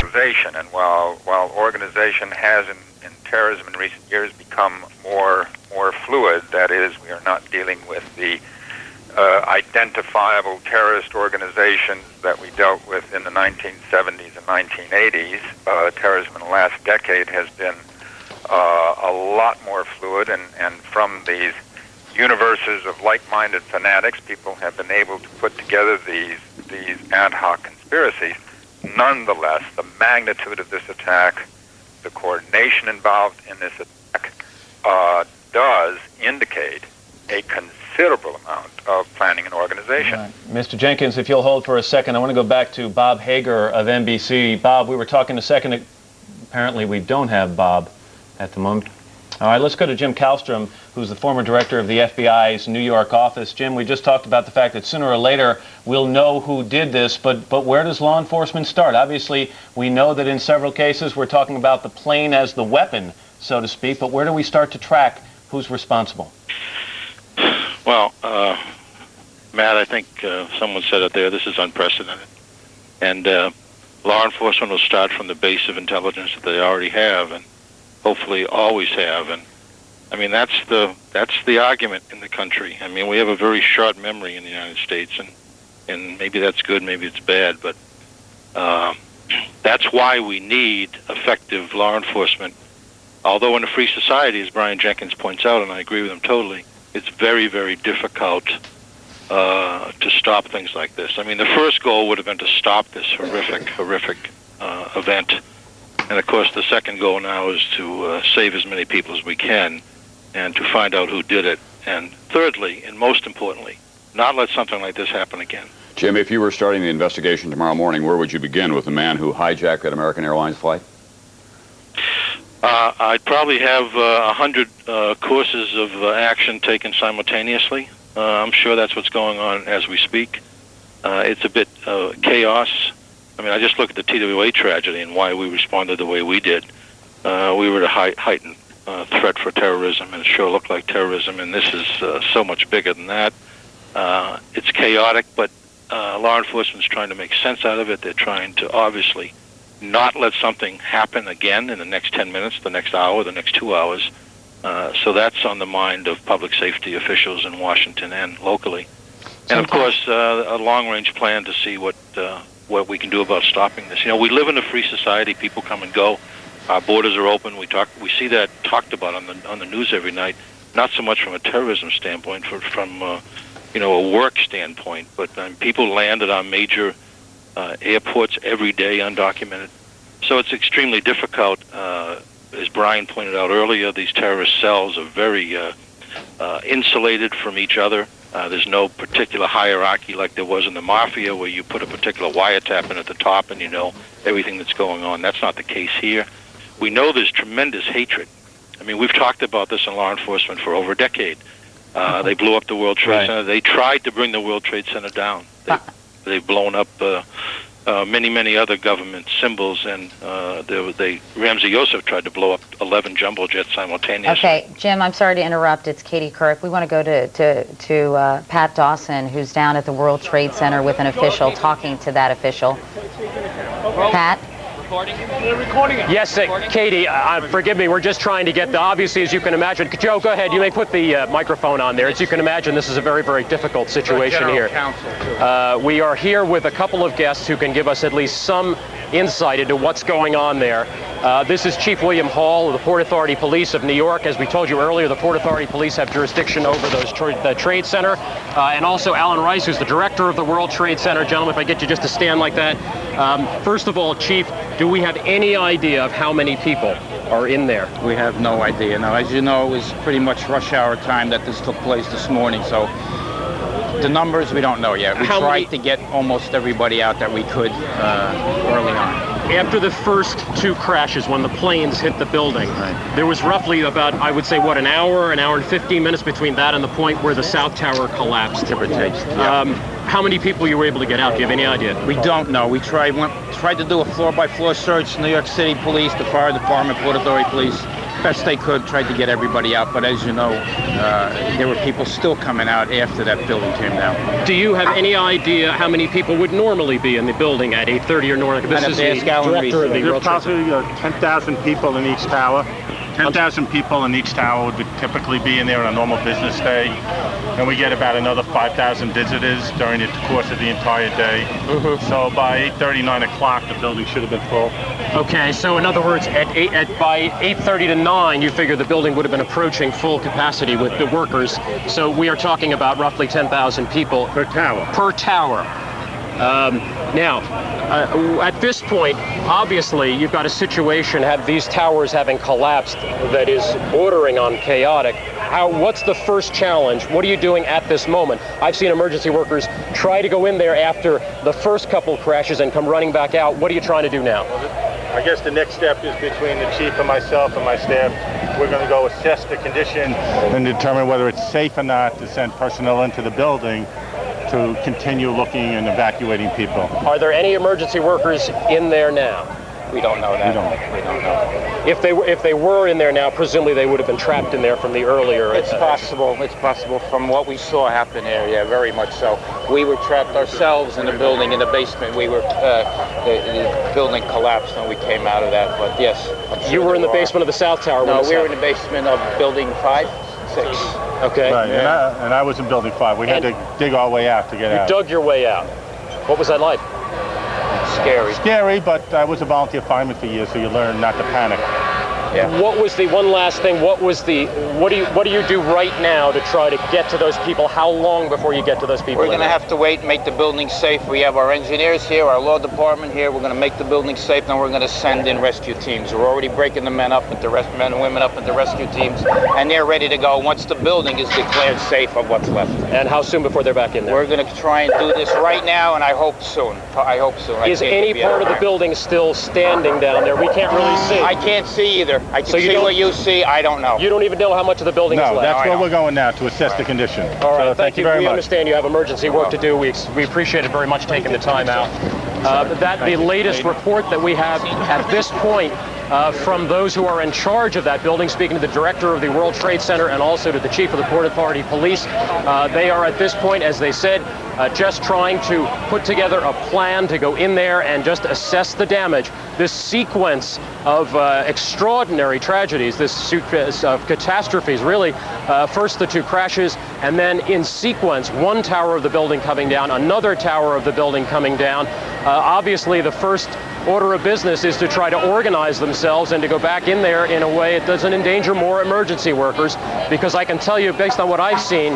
organization, and while organization has in terrorism in recent years become more fluid, that is, we are not dealing with the identifiable terrorist organizations that we dealt with in the 1970s and 1980s. Terrorism in the last decade has been a lot more fluid, and from these universes of like-minded fanatics, people have been able to put together these ad hoc conspiracies. Nonetheless, the magnitude of this attack, the coordination involved in this attack, does indicate a considerable amount of planning and organization. Right. Mr. Jenkins, if you'll hold for a second, I want to go back to Bob Hager of NBC. Bob, we were talking a second. Apparently, we don't have Bob at the moment. All right, let's go to Jim Kallstrom, who's the former director of the FBI's New York office. Jim, we just talked about the fact that sooner or later we'll know who did this, but where does law enforcement start? Obviously, we know that in several cases we're talking about the plane as the weapon, so to speak, but where do we start to track who's responsible? Well, Matt, I think someone said it there, this is unprecedented. And law enforcement will start from the base of intelligence that they already have, and hopefully always have. And I mean, that's the argument in the country. I mean, we have a very short memory in the United States, and maybe that's good, maybe it's bad, but that's why we need effective law enforcement. Although in a free society, as Brian Jenkins points out, and I agree with him totally, it's very, very difficult to stop things like this. I mean, the first goal would have been to stop this horrific event. And, of course, the second goal now is to save as many people as we can and to find out who did it. And thirdly, and most importantly, not let something like this happen again. Jim, if you were starting the investigation tomorrow morning, where would you begin with the man who hijacked that American Airlines flight? I'd probably have 100 courses of action taken simultaneously. I'm sure that's what's going on as we speak. It's a bit chaos. I mean, I just look at the TWA tragedy and why we responded the way we did. We were at a heightened threat for terrorism, and it sure looked like terrorism, and this is so much bigger than that. It's chaotic, but law enforcement's trying to make sense out of it. They're trying to obviously not let something happen again in the next 10 minutes, the next hour, the next 2 hours. So that's on the mind of public safety officials in Washington and locally. And, of course, a long-range plan to see what we can do about stopping this. You know, we live in a free society. People come and go. Our borders are open. We see that talked about on the news every night. Not so much from a terrorism standpoint, from a work standpoint. But people land at our major airports every day, undocumented. So it's extremely difficult. As Brian pointed out earlier, these terrorist cells are very insulated from each other. There's no particular hierarchy like there was in the Mafia, where you put a particular wiretap in at the top and you know everything that's going on. That's not the case here. We know there's tremendous hatred. I mean, we've talked about this in law enforcement for over a decade. They blew up the World Trade Center. They tried to bring the World Trade Center down. They've blown up many other government symbols, and Ramsey Youssef tried to blow up 11 jumbo jets simultaneously. Okay, Jim, I'm sorry to interrupt. It's Katie Kirk. We want to go to Pat Dawson, who's down at the World Trade Center with an official, talking to that official. Pat? Yes, Katie, forgive me, we're just trying to get obviously, as you can imagine, Joe, go ahead, you may put the microphone on there. As you can imagine, this is a very, very difficult situation here. We are here with a couple of guests who can give us at least some insight into what's going on there. This is Chief William Hall of the Port Authority Police of New York. As we told you earlier, the Port Authority Police have jurisdiction over the Trade Center. And also Alan Rice, who's the director of the World Trade Center. Gentlemen, if I get you just to stand like that. First of all, Chief, do we have any idea of how many people are in there? We have no idea. Now, as you know, it was pretty much rush hour time that this took place this morning, so the numbers we don't know yet. We tried to get almost everybody out that we could early on. After the first two crashes, when the planes hit the building, there was roughly about, I would say, what, an hour and 15 minutes between that and the point where the South Tower collapsed. Give or take. Yeah. How many people you were able to get out? Do you have any idea? We don't know. We tried to do a floor-by-floor search. New York City Police, the Fire Department, Port Authority Police. best they could, tried to get everybody out. But as you know, there were people still coming out after that building came down. Do you have any idea how many people would normally be in the building at 8:30 or north? This is the director of the World Trade Center. Probably 10,000 people in each tower. 10,000 people in each tower would typically be in there on a normal business day. And we get about another 5,000 visitors during the course of the entire day. So by 8:30, 9 o'clock, the building should have been full. Okay, so in other words, by 8:30 to 9, you figure the building would have been approaching full capacity with the workers. So we are talking about roughly 10,000 people Per tower. per tower. Now, at this point, obviously, you've got a situation, have these towers having collapsed, that is bordering on chaotic. What's the first challenge? What are you doing at this moment? I've seen emergency workers try to go in there after the first couple crashes and come running back out. What are you trying to do now? I guess the next step is between the chief and myself and my staff. We're going to go assess the condition and determine whether it's safe or not to send personnel into the building to continue looking and evacuating people. Are there any emergency workers in there now? We don't know that. We don't know. If they were in there now, presumably they would have been trapped in there from the earlier. It's possible. It's possible from what we saw happen here. Yeah, very much so. We were trapped ourselves in the building, in the basement. We were the building collapsed and we came out of that. But yes, I'm sure you were in the basement of the South Tower. No, we were in the basement of building 5, 6. Okay. Right, and I was in building 5. We had to dig our way out to get out. You dug your way out. What was that like? Scary. Scary, but I was a volunteer fireman for years, so you learn not to panic. Yeah. What was the one last thing? What do you do right now to try to get to those people? How long before you get to those people? We're going to have to wait and make the building safe. We have our engineers here, our law department here. We're going to make the building safe, then we're going to send in rescue teams. We're already breaking the men and women up into rescue teams, and they're ready to go once the building is declared safe of what's left. And how soon before they're back in there? We're going to try and do this right now, and I hope soon. Is any part of the building still standing down there? We can't really see. I can't see either. I can see what you see. I don't know. You don't even know how much of the building is left. No, that's where we're going now, to assess the condition. All right, so thank you very much. We understand you have emergency work to do. We appreciate it very much taking the time out. The latest report that we have at this point from those who are in charge of that building, speaking to the director of the World Trade Center and also to the chief of the Port Authority Police. They are at this point, as they said, just trying to put together a plan to go in there and just assess the damage. This sequence of extraordinary tragedies, this sequence of catastrophes, really, first the 2 crashes, and then in sequence, one tower of the building coming down, another tower of the building coming down. Obviously, the first order of business is to try to organize themselves and to go back in there in a way it doesn't endanger more emergency workers, because I can tell you, based on what I've seen,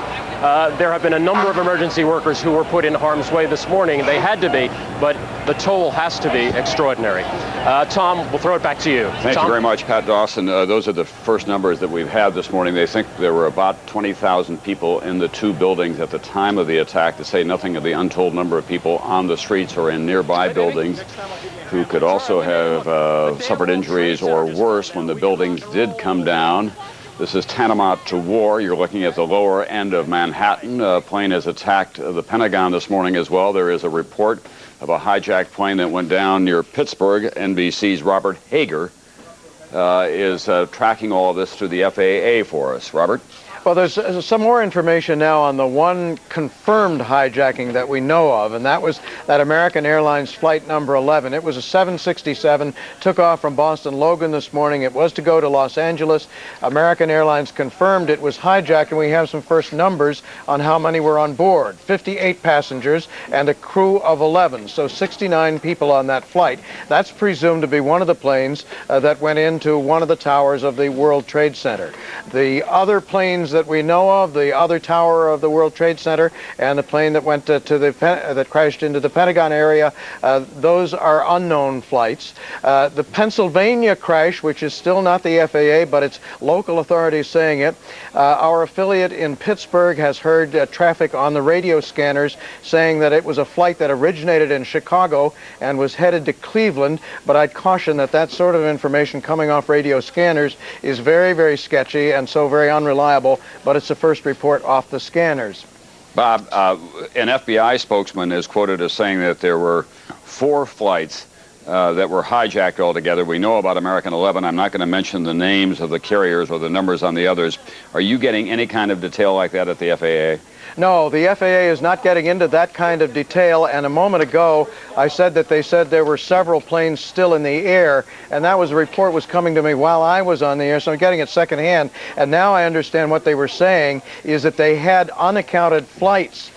there have been a number of emergency workers who were put in harm's way this morning. They had to be, but the toll has to be extraordinary. Tom, we'll throw it back to you. Thank you very much, Pat Dawson. Those are the first numbers that we've had this morning. They think there were about 20,000 people in the 2 buildings at the time of the attack, to say nothing of the untold number of people on the streets or in nearby buildings who could also have suffered injuries or worse when the buildings did come down. This is tantamount to war. You're looking at the lower end of Manhattan. A plane has attacked the Pentagon this morning as well. There is a report of a hijacked plane that went down near Pittsburgh. NBC's Robert Hager is tracking all of this through the FAA for us. Robert? Well, there's some more information now on the one confirmed hijacking that we know of, and that was that American Airlines flight number 11. It was a 767, took off from Boston Logan this morning. It was to go to Los Angeles. American Airlines confirmed it was hijacked, and we have some first numbers on how many were on board. 58 passengers and a crew of 11, so 69 people on that flight. That's presumed to be one of the planes that went into one of the towers of the World Trade Center. The other planes that we know of, the other tower of the World Trade Center and the plane that went that crashed into the Pentagon area, those are unknown flights. The Pennsylvania crash, which is still not the FAA, but it's local authorities saying it, our affiliate in Pittsburgh has heard traffic on the radio scanners saying that it was a flight that originated in Chicago and was headed to Cleveland, but I'd caution that that sort of information coming off radio scanners is very, very sketchy and so very unreliable, but it's the first report off the scanners. Bob, an FBI spokesman is quoted as saying that there were 4 flights that were hijacked altogether. We know about American 11. I'm not going to mention the names of the carriers or the numbers on the others. Are you getting any kind of detail like that at the FAA? No, the FAA is not getting into that kind of detail, and a moment ago I said that they said there were several planes still in the air, and that was a report was coming to me while I was on the air, so I'm getting it secondhand, and now I understand what they were saying is that they had unaccounted flights.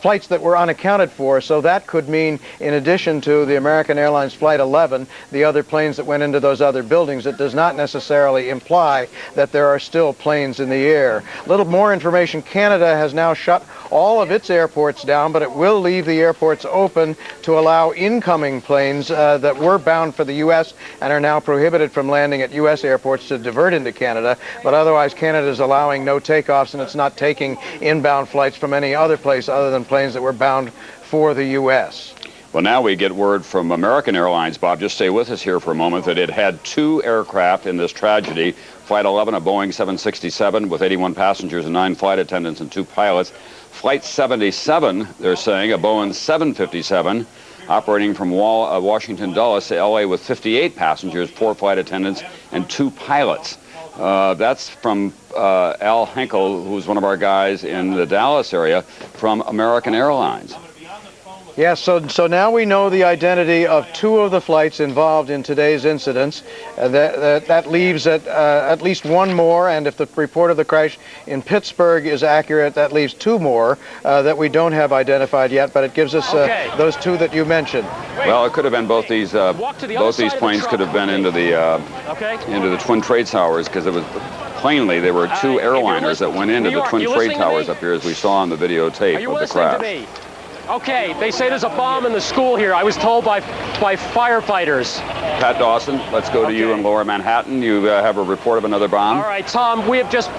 Flights that were unaccounted for, so that could mean, in addition to the American Airlines Flight 11, the other planes that went into those other buildings. It does not necessarily imply that there are still planes in the air. A little more information, Canada has now shut all of its airports down, but it will leave the airports open to allow incoming planes that were bound for the U.S. and are now prohibited from landing at U.S. airports to divert into Canada, but otherwise Canada is allowing no takeoffs, and it's not taking inbound flights from any other place other than planes that were bound for the U.S. Well, now we get word from American Airlines, Bob, just stay with us here for a moment, that it had 2 aircraft in this tragedy. Flight 11, a Boeing 767 with 81 passengers and 9 flight attendants and 2 pilots. Flight 77, they're saying, a Boeing 757, operating from Washington Dulles to L.A. with 58 passengers, 4 flight attendants, and 2 pilots. That's from Al Henkel, who's one of our guys in the Dallas area, from American Airlines. Yes, so now we know the identity of 2 of the flights involved in today's incidents. That leaves at least 1 more, and if the report of the crash in Pittsburgh is accurate, that leaves 2 more that we don't have identified yet, but it gives us those 2 that you mentioned. Well, it could have been both these planes could have been into the Twin Trade Towers, because it was plainly there were 2 airliners that went into the Twin Trade Towers up here, as we saw on the videotape of the crash. Okay, they say there's a bomb in the school here. I was told by firefighters. Pat Dawson, let's go to you in Lower Manhattan. You have a report of another bomb. All right, Tom, we've just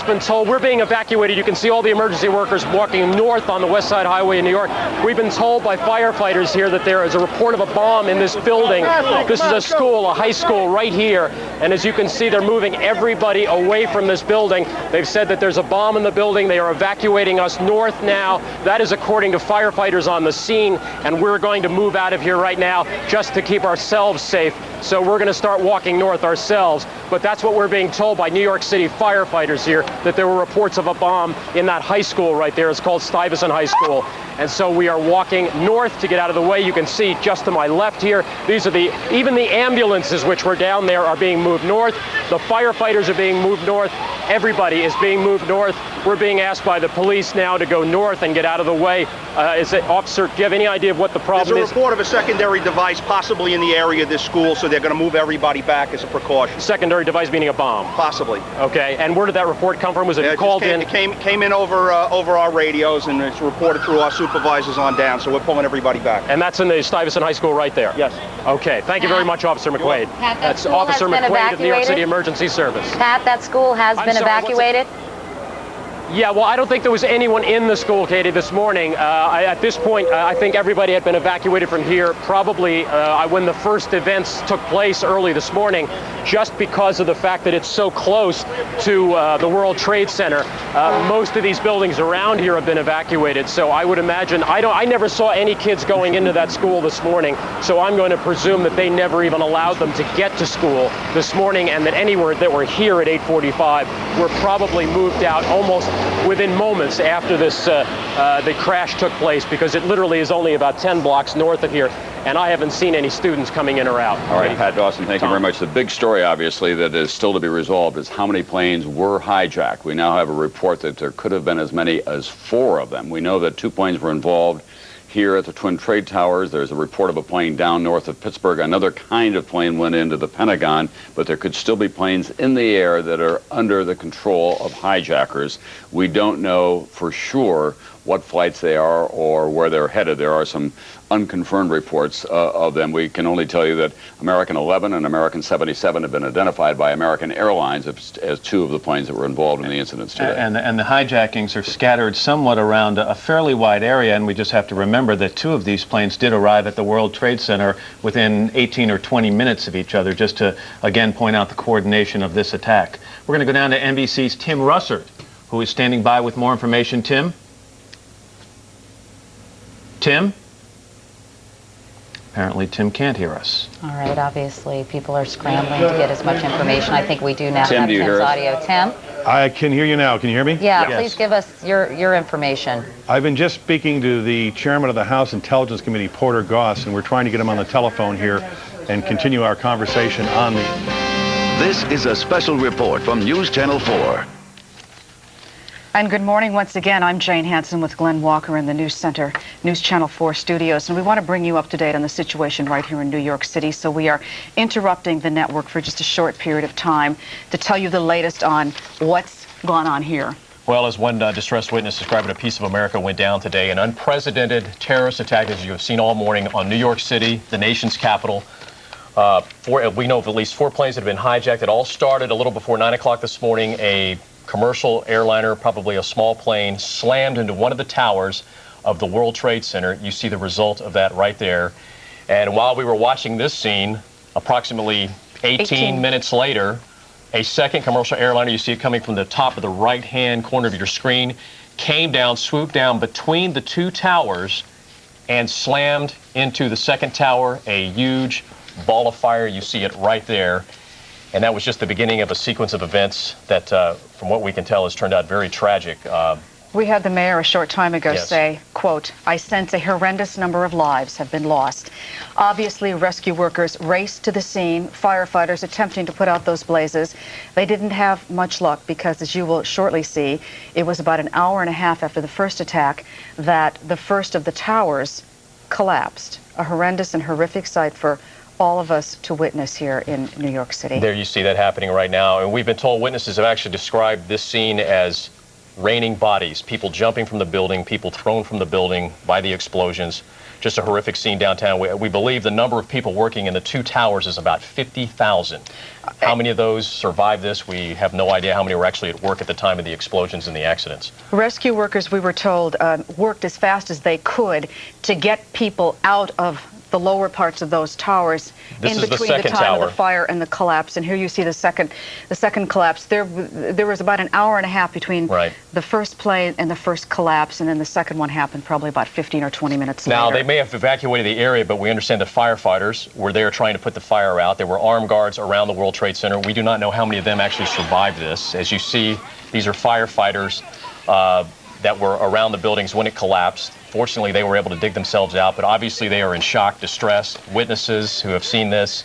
been told we're being evacuated. You can see all the emergency workers walking north on the West Side Highway in New York. We've been told by firefighters here that there is a report of a bomb in this building. This is a school, a high school right here. And as you can see, they're moving everybody away from this building. They've said that there's a bomb in the building. They are evacuating us north now. That is according to firefighters on the scene, and we're going to move out of here right now just to keep ourselves safe. So we're going to start walking north ourselves. But that's what we're being told by New York City firefighters here, that there were reports of a bomb in that high school right there. It's called Stuyvesant High School. And so we are walking north to get out of the way. You can see just to my left here, these are even the ambulances which were down there are being moved north. The firefighters are being moved north. Everybody is being moved north. We're being asked by the police now to go north and get out of the way. Officer, do you have any idea of what the problem is? There's a report of a secondary device possibly in the area of this school, so they're going to move everybody back as a precaution. Secondary device meaning a bomb? Possibly. Okay, and where did that report come from? Was it called in? It came in over our radios, and it's reported through our supervisors on down, so we're pulling everybody back. And that's in the Stuyvesant High School right there? Yes. Okay, thank you very much, Officer McQuaid. Pat, that's Officer McQuaid of New York City Emergency Service. Pat, that school has been evacuated? Yeah, well, I don't think there was anyone in the school, Katie, this morning. At this point, I think everybody had been evacuated from here probably when the first events took place early this morning, just because of the fact that it's so close to the World Trade Center. Most of these buildings around here have been evacuated, so I would imagine, I never saw any kids going into that school this morning, so I'm going to presume that they never even allowed them to get to school this morning, and that anywhere that were here at 8:45 were probably moved out almost within moments after the crash took place, because it literally is only about 10 blocks north of here, and I haven't seen any students coming in or out. All right, Pat Dawson, thank you very much. The big story, obviously, that is still to be resolved is how many planes were hijacked. We now have a report that there could have been as many as 4 of them. We know that 2 planes were involved here at the Twin Trade Towers. There's a report of a plane down north of Pittsburgh. Another kind of plane went into the Pentagon, but there could still be planes in the air that are under the control of hijackers. We don't know for sure what flights they are or where they're headed. There are some unconfirmed reports of them. We can only tell you that American 11 and American 77 have been identified by American Airlines as 2 of the planes that were involved in the incidents today. And the hijackings are scattered somewhat around a fairly wide area, and we just have to remember that 2 of these planes did arrive at the World Trade Center within 18 or 20 minutes of each other, just to, again, point out the coordination of this attack. We're going to go down to NBC's Tim Russert, who is standing by with more information. Tim? Tim? Apparently Tim can't hear us. All right, obviously people are scrambling to get as much information. I think we do now have Tim's audio. Tim? I can hear you now. Can you hear me? Yeah, yes. Please give us your information. I've been just speaking to the chairman of the House Intelligence Committee, Porter Goss, and we're trying to get him on the telephone here and continue our conversation on the... This is a special report from News Channel 4. And good morning once again. I'm Jane Hansen with Glenn Walker in the News Center, News Channel 4 studios. And we want to bring you up to date on the situation right here in New York City. So we are interrupting the network for just a short period of time to tell you the latest on what's gone on here. Well, as one distressed witness described it, a piece of America went down today. An unprecedented terrorist attack, as you have seen all morning, on New York City, the nation's capital. We know of at least 4 planes that have been hijacked. It all started a little before 9 o'clock this morning. A commercial airliner, probably a small plane, slammed into one of the towers of the World Trade Center. You see the result of that right there. And while we were watching this scene, approximately 18 minutes later, a second commercial airliner, you see it coming from the top of the right-hand corner of your screen, came down, swooped down between the 2 towers and slammed into the second tower, a huge ball of fire. You see it right there. And that was just the beginning of a sequence of events that, from what we can tell, has turned out very tragic. We had the mayor a short time ago say, quote, "I sense a horrendous number of lives have been lost." Obviously, rescue workers raced to the scene, firefighters attempting to put out those blazes. They didn't have much luck because, as you will shortly see, it was about an hour and a half after the first attack that the first of the towers collapsed. A horrendous and horrific sight for all of us to witness here in New York City. There you see that happening right now. And we've been told witnesses have actually described this scene as raining bodies, people jumping from the building, people thrown from the building by the explosions. Just a horrific scene downtown. We believe the number of people working in the 2 towers is about 50,000. How many of those survived this? We have no idea how many were actually at work at the time of the explosions and the accidents. Rescue workers, we were told, worked as fast as they could to get people out of the lower parts of those towers in between the time of the fire and the collapse. And here you see the second collapse. There was about an hour and a half between the first plane and the first collapse, and then the second one happened probably about 15 or 20 minutes later. Now, they may have evacuated the area, but we understand that firefighters were there trying to put the fire out. There were armed guards around the World Trade Center. We do not know how many of them actually survived this. As you see, these are firefighters that were around the buildings when it collapsed. Fortunately, they were able to dig themselves out, but obviously they are in shock, distress. Witnesses who have seen this.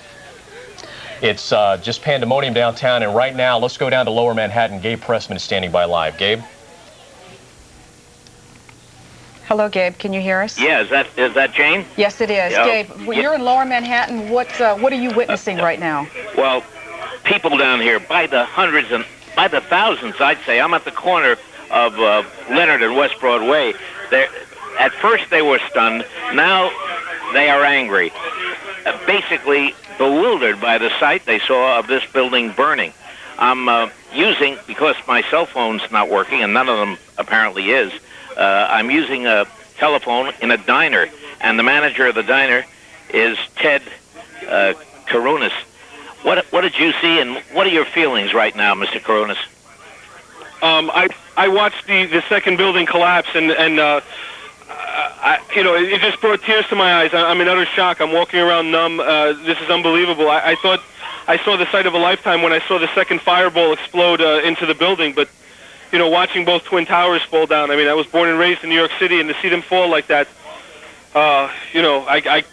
It's just pandemonium downtown, and right now, let's go down to Lower Manhattan. Gabe Pressman is standing by live. Gabe? Hello, Gabe. Can you hear us? Yeah, is that Jane? Yes, it is. Gabe, you're in Lower Manhattan. What are you witnessing right now? Well, people down here by the hundreds and by the thousands, I'd say. I'm at the corner of Leonard and West Broadway. At first they were stunned. Now they are angry. Basically bewildered by the sight they saw of this building burning. I'm using, because my cell phone's not working, and none of them apparently is, I'm using a telephone in a diner, and the manager of the diner is Ted Karunas. What did you see, and what are your feelings right now, Mr. Karunas? I watched the second building collapse, and it just brought tears to my eyes. I'm in utter shock. I'm walking around numb. This is unbelievable. I thought I saw the sight of a lifetime when I saw the second fireball explode into the building. But, watching both Twin Towers fall down, I was born and raised in New York City, and to see them fall like that, I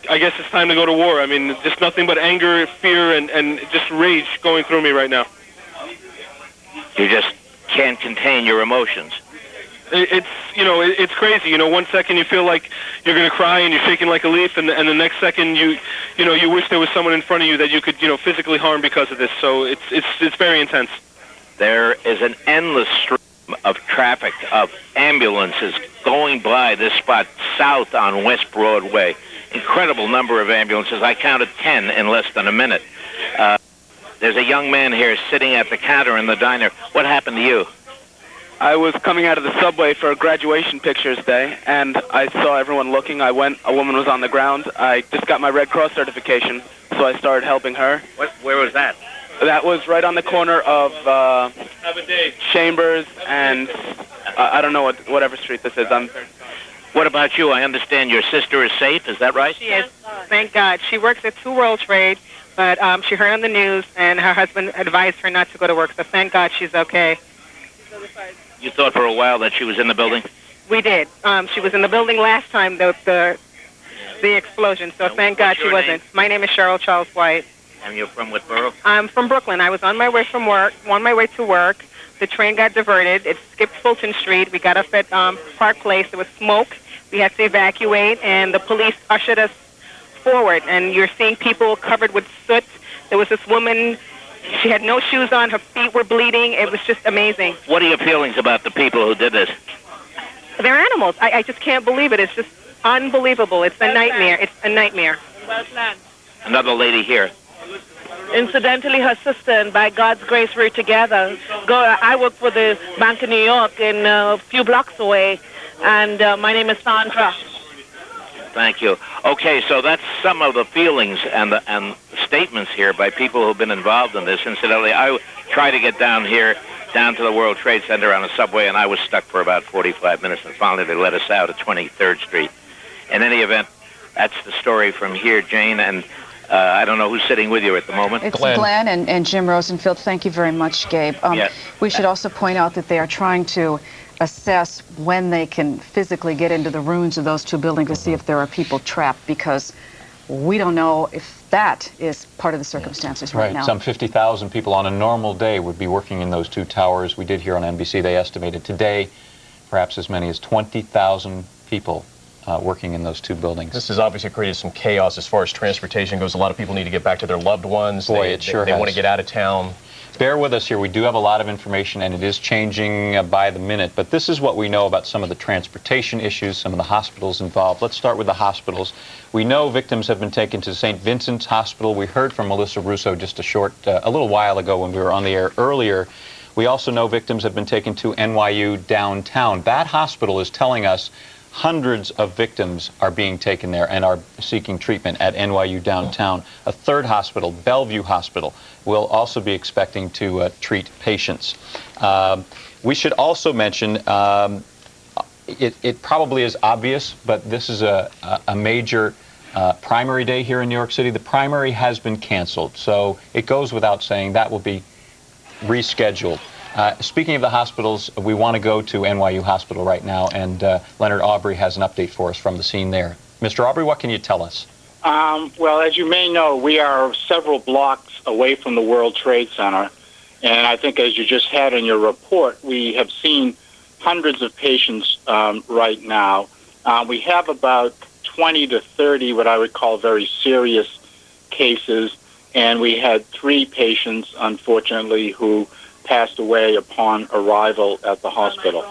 guess it's time to go to war. Just nothing but anger, fear, and just rage going through me right now. You just can't contain your emotions. It's crazy. 1 second you feel like you're going to cry and you're shaking like a leaf, and the next second you wish there was someone in front of you that you could physically harm because of this. So it's very intense. There is an endless stream of traffic, of ambulances going by this spot south on West Broadway. Incredible number of ambulances. I counted 10 in less than a minute. There's a young man here sitting at the counter in the diner. What happened to you? I was coming out of the subway for a graduation pictures day, and I saw everyone looking. I went. A woman was on the ground. I just got my Red Cross certification, so I started helping her. Where was that? That was right on the corner of Chambers and I don't know whatever street this is. What about you? I understand your sister is safe. Is that right? She is. Thank God. She works at 2 World Trade, but she heard on the news, and her husband advised her not to go to work. So thank God she's okay. You thought for a while that she was in the building? We did. She was in the building last time, the explosion. So thank God she wasn't. My name is Cheryl Charles White. And you're from what borough? I'm from Brooklyn. I was on my way to work. The train got diverted. It skipped Fulton Street. We got up at Park Place. There was smoke. We had to evacuate, and the police ushered us forward. And you're seeing people covered with soot. There was this woman. She had no shoes on. Her feet were bleeding. It was just amazing. What are your feelings about the people who did this? They're animals. I just can't believe it. It's just unbelievable. It's a nightmare. It's a nightmare. Another lady here. Incidentally, her sister, and by God's grace, we're together. I work for the Bank of New York, in a few blocks away, and my name is Sandra. Thank you. Okay, so that's some of the feelings and the statements here by people who've been involved in this. Incidentally, I tried to get down to the World Trade Center on a subway, and I was stuck for about 45 minutes, and finally they let us out at 23rd Street. In any event, that's the story from here, Jane, and I don't know who's sitting with you at the moment. It's Glenn and Jim Rosenfield. Thank you very much, Gabe. Yes. We should also point out that they are trying to assess when they can physically get into the ruins of those 2 buildings to see if there are people trapped, because we don't know if that is part of the circumstances right now. Some 50,000 people on a normal day would be working in those 2 towers. We did hear on NBC, they estimated today perhaps as many as 20,000 people working in those 2 buildings. This has obviously created some chaos as far as transportation goes. A lot of people need to get back to their loved ones. Boy, it sure They has. want to get out of town. Bear with us here. We do have a lot of information, and it is changing by the minute. But this is what we know about some of the transportation issues, some of the hospitals involved. Let's start with the hospitals. We know victims have been taken to St. Vincent's Hospital. We heard from Melissa Russo just a little while ago when we were on the air earlier. We also know victims have been taken to NYU downtown. That hospital is telling us hundreds of victims are being taken there and are seeking treatment at NYU downtown. A 3rd hospital, Bellevue Hospital, will also be expecting to treat patients. We should also mention, it probably is obvious, but this is a major primary day here in New York City. The primary has been canceled, so it goes without saying that will be rescheduled. Speaking of the hospitals, we want to go to NYU Hospital right now, and Leonard Aubrey has an update for us from the scene there. Mr. Aubrey, what can you tell us? Well, as you may know, we are several blocks away from the World Trade Center, and I think as you just had in your report, we have seen hundreds of patients right now. We have about 20 to 30 what I would call very serious cases, and we had 3 patients, unfortunately, who passed away upon arrival at the hospital.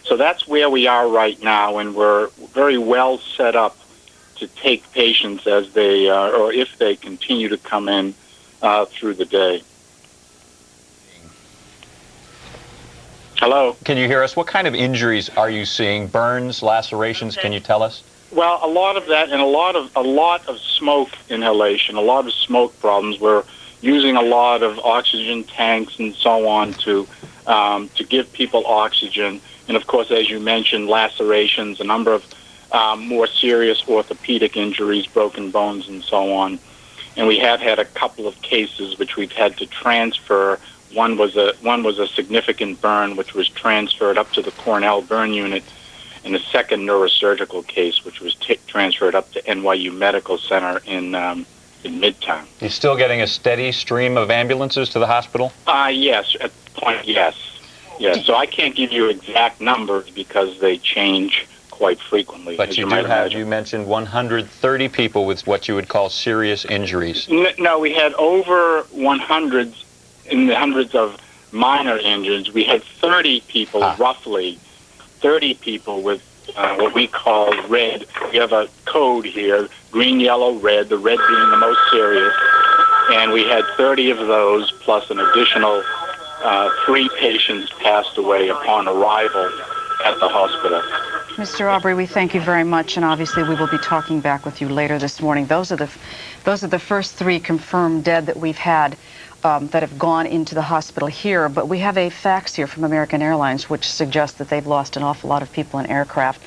So that's where we are right now, and we're very well set up to take patients as they, or if they continue to come in through the day. Hello? Can you hear us? What kind of injuries are you seeing? Burns, lacerations, can you tell us? Well, a lot of that, and a lot of smoke inhalation, a lot of smoke problems. We're using a lot of oxygen tanks and so on to give people oxygen. And of course, as you mentioned, lacerations, a number of more serious orthopedic injuries, broken bones, and so on. And we have had a couple of cases which we've had to transfer. One was a significant burn, which was transferred up to the Cornell burn unit, and the second neurosurgical case, which was transferred up to NYU Medical Center in Midtown. You still getting a steady stream of ambulances to the hospital? Yes, at the point, yes. Yes, so I can't give you exact numbers because they change quite frequently. But you do have, you mentioned 130 people with what you would call serious injuries. No, we had over 100 in the hundreds of minor injuries. We had 30 people, roughly 30 people with what we call red. We have a code here, green, yellow, red, the red being the most serious. And we had 30 of those, plus an additional 3 patients passed away upon arrival at the hospital. Mr. Aubrey, we thank you very much, and obviously we will be talking back with you later this morning. Those are the first 3 confirmed dead that we've had that have gone into the hospital here, but we have a fax here from American Airlines which suggests that they've lost an awful lot of people in aircraft.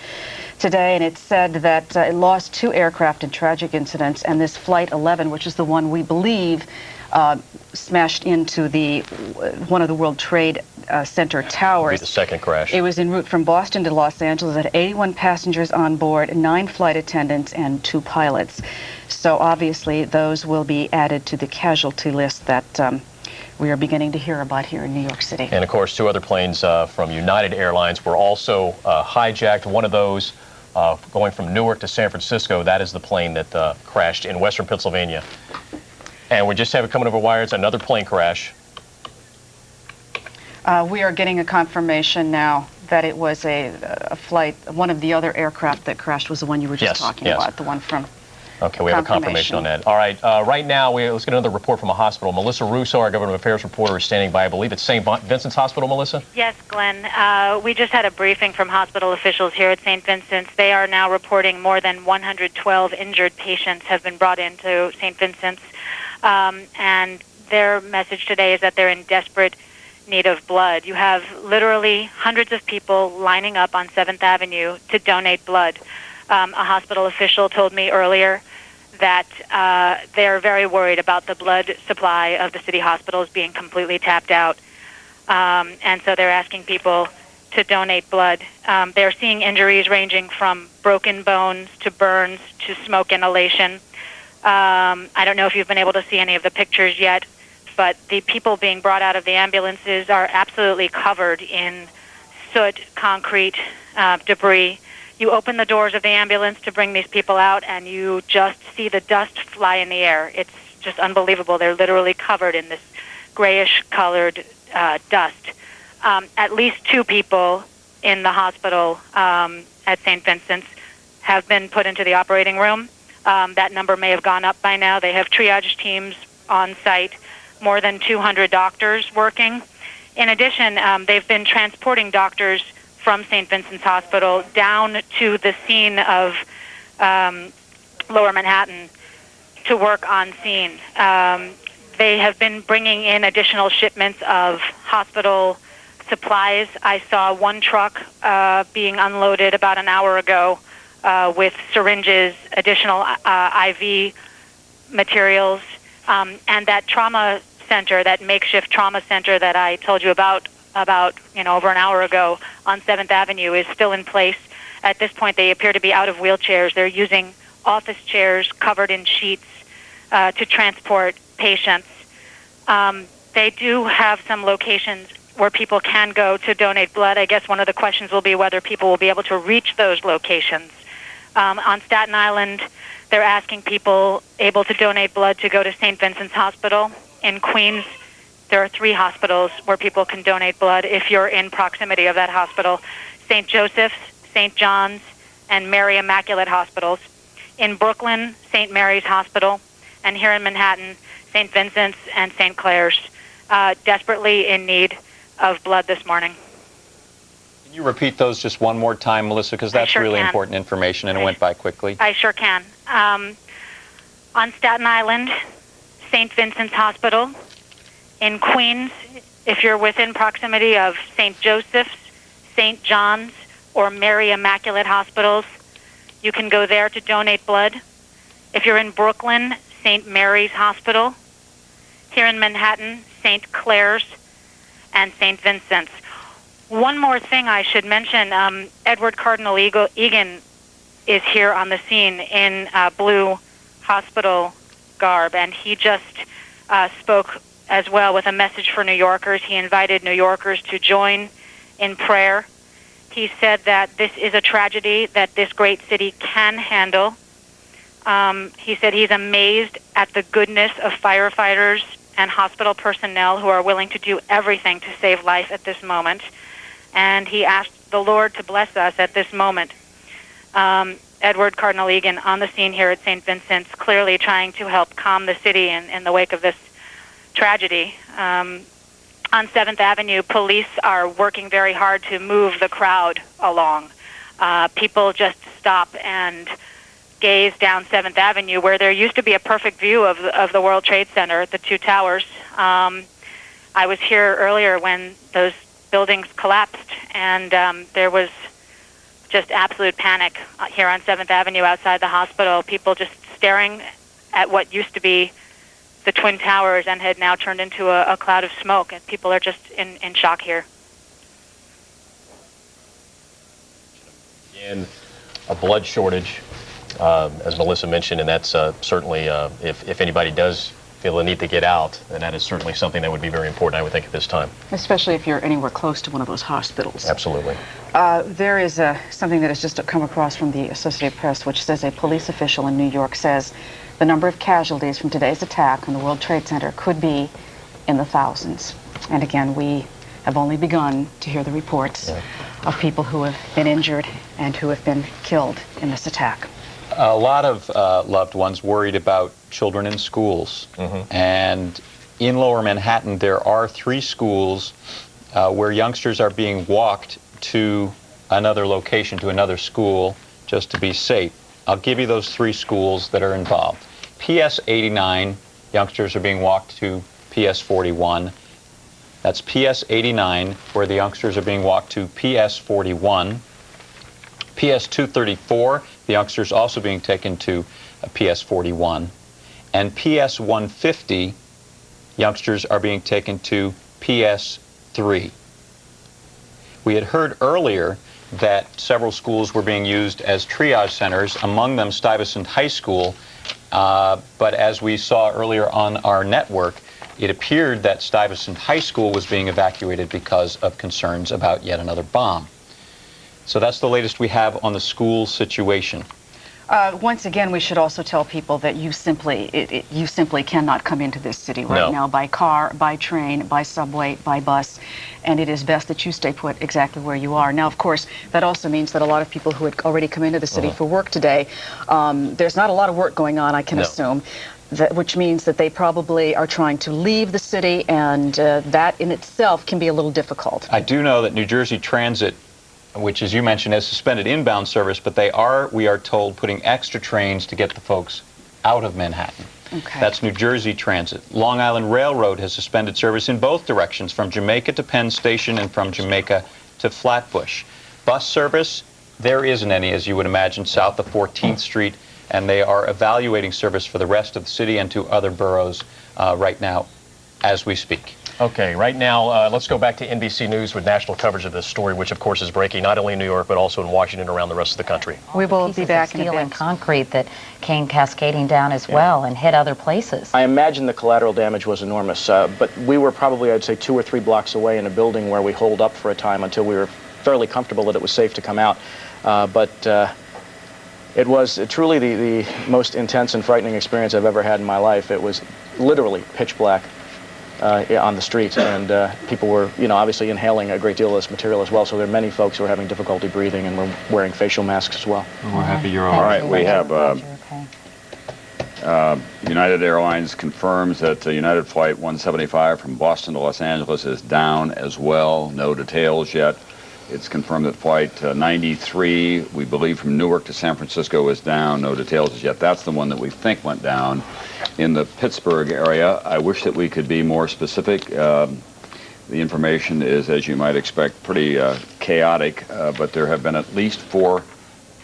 today, and it said that it lost 2 aircraft in tragic incidents, and this Flight 11, which is the one we believe smashed into one of the World Trade Center towers. The second crash. It was en route from Boston to Los Angeles, had 81 passengers on board, 9 flight attendants, and 2 pilots. So obviously those will be added to the casualty list that we are beginning to hear about here in New York City. And of course, 2 other planes from United Airlines were also hijacked. One of those going from Newark to San Francisco, that is the plane that crashed in western Pennsylvania. And we just have it coming over wire. It's another plane crash. We are getting a confirmation now that it was a flight. One of the other aircraft that crashed was the one you were just talking about, the one from. Okay, we have a confirmation on that. All right, right now, let's get another report from a hospital. Melissa Russo, our government affairs reporter, is standing by. I believe it's St. Vincent's Hospital, Melissa? Yes, Glenn. We just had a briefing from hospital officials here at St. Vincent's. They are now reporting more than 112 injured patients have been brought into St. Vincent's. And their message today is that they're in desperate need of blood. You have literally hundreds of people lining up on 7th Avenue to donate blood. A hospital official told me earlier that they're very worried about the blood supply of the city hospitals being completely tapped out. And so they're asking people to donate blood. They're seeing injuries ranging from broken bones to burns to smoke inhalation. I don't know if you've been able to see any of the pictures yet, but the people being brought out of the ambulances are absolutely covered in soot, concrete, debris. You open the doors of the ambulance to bring these people out, and you just see the dust fly in the air. It's just unbelievable. They're literally covered in this grayish-colored dust. At least 2 people in the hospital at St. Vincent's have been put into the operating room. That number may have gone up by now. They have triage teams on site, more than 200 doctors working. In addition, they've been transporting doctors from St. Vincent's Hospital down to the scene of Lower Manhattan to work on scene. They have been bringing in additional shipments of hospital supplies. I saw one truck being unloaded about an hour ago with syringes, additional IV materials, and that trauma center, that makeshift trauma center that I told you about over an hour ago on 7th Avenue is still in place. At this point, they appear to be out of wheelchairs. They're using office chairs covered in sheets to transport patients. They do have some locations where people can go to donate blood. I guess one of the questions will be whether people will be able to reach those locations. On Staten Island, they're asking people able to donate blood to go to St. Vincent's Hospital. In Queens, there are 3 hospitals where people can donate blood if you're in proximity of that hospital: St. Joseph's, St. John's, and Mary Immaculate Hospitals. In Brooklyn, St. Mary's Hospital, and here in Manhattan, St. Vincent's and St. Clair's, desperately in need of blood this morning. Can you repeat those just one more time, Melissa, because that's really important information and it went by quickly. I sure can. On Staten Island, St. Vincent's Hospital. In Queens, if you're within proximity of St. Joseph's, St. John's, or Mary Immaculate Hospitals, you can go there to donate blood. If you're in Brooklyn, St. Mary's Hospital. Here in Manhattan, St. Clair's and St. Vincent's. One more thing I should mention, Edward Cardinal Egan is here on the scene in blue hospital garb, and he just spoke as well with a message for New Yorkers. He invited New Yorkers to join in prayer. He said that this is a tragedy that this great city can handle. He said he's amazed at the goodness of firefighters and hospital personnel who are willing to do everything to save life at this moment. And he asked the Lord to bless us at this moment. Edward Cardinal Egan on the scene here at St. Vincent's, clearly trying to help calm the city in the wake of this tragedy. On 7th Avenue, police are working very hard to move the crowd along. People just stop and gaze down 7th Avenue, where there used to be a perfect view of the World Trade Center, the 2 towers. I was here earlier when those buildings collapsed, and there was just absolute panic here on 7th Avenue outside the hospital. People just staring at what used to be the Twin Towers and had now turned into a cloud of smoke, and people are just in shock here. In a blood shortage, as Melissa mentioned, and that's certainly, if anybody does feel the need to get out, then that is certainly something that would be very important, I would think, at this time. Especially if you're anywhere close to one of those hospitals. Absolutely. There is something that has just come across from the Associated Press, which says a police official in New York says the number of casualties from today's attack on the World Trade Center could be in the thousands. And again, we have only begun to hear the reports of people who have been injured and who have been killed in this attack. A lot of loved ones worried about children in schools. And in Lower Manhattan, there are 3 schools where youngsters are being walked to another location, to another school, just to be safe. I'll give you those 3 schools that are involved. PS 89, youngsters are being walked to PS 41. That's PS 89, where the youngsters are being walked to PS 41. PS 234, the youngsters also being taken to PS 41. And PS 150, youngsters are being taken to PS 3. We had heard earlier that several schools were being used as triage centers, among them Stuyvesant High School. But as we saw earlier on our network, it appeared that Stuyvesant High School was being evacuated because of concerns about yet another bomb. So that's the latest we have on the school situation. Once again, we should also tell people that you simply cannot come into this city right now by car, by train, by subway, by bus, and it is best that you stay put exactly where you are. Now, of course, that also means that a lot of people who had already come into the city for work today, there's not a lot of work going on, I can assume, which means that they probably are trying to leave the city, and that in itself can be a little difficult. I do know that New Jersey Transit, which, as you mentioned, has suspended inbound service, but they are, we are told, putting extra trains to get the folks out of Manhattan. Okay. That's New Jersey Transit. Long Island Railroad has suspended service in both directions, from Jamaica to Penn Station and from Jamaica to Flatbush. Bus service, there isn't any, as you would imagine, south of 14th Street, and they are evaluating service for the rest of the city and to other boroughs right now as we speak. Okay, right now, let's go back to NBC News with national coverage of this story, which, of course, is breaking not only in New York, but also in Washington and around the rest of the country. We will be back in steel and concrete that came cascading down as well and hit other places. I imagine the collateral damage was enormous, but we were probably, I'd say, 2 or 3 blocks away in a building where we holed up for a time until we were fairly comfortable that it was safe to come out. It was truly the most intense and frightening experience I've ever had in my life. It was literally pitch black on the street, and people were, obviously inhaling a great deal of this material as well, so there are many folks who are having difficulty breathing and were wearing facial masks as well. Well, we're happy you're all right. We have United Airlines confirms that United Flight 175 from Boston to Los Angeles is down as well. No details yet. It's confirmed that Flight 93, we believe from Newark to San Francisco, is down. No details as yet. That's the one that we think went down in the Pittsburgh area. I wish that we could be more specific. The information is, as you might expect, pretty chaotic, but there have been at least 4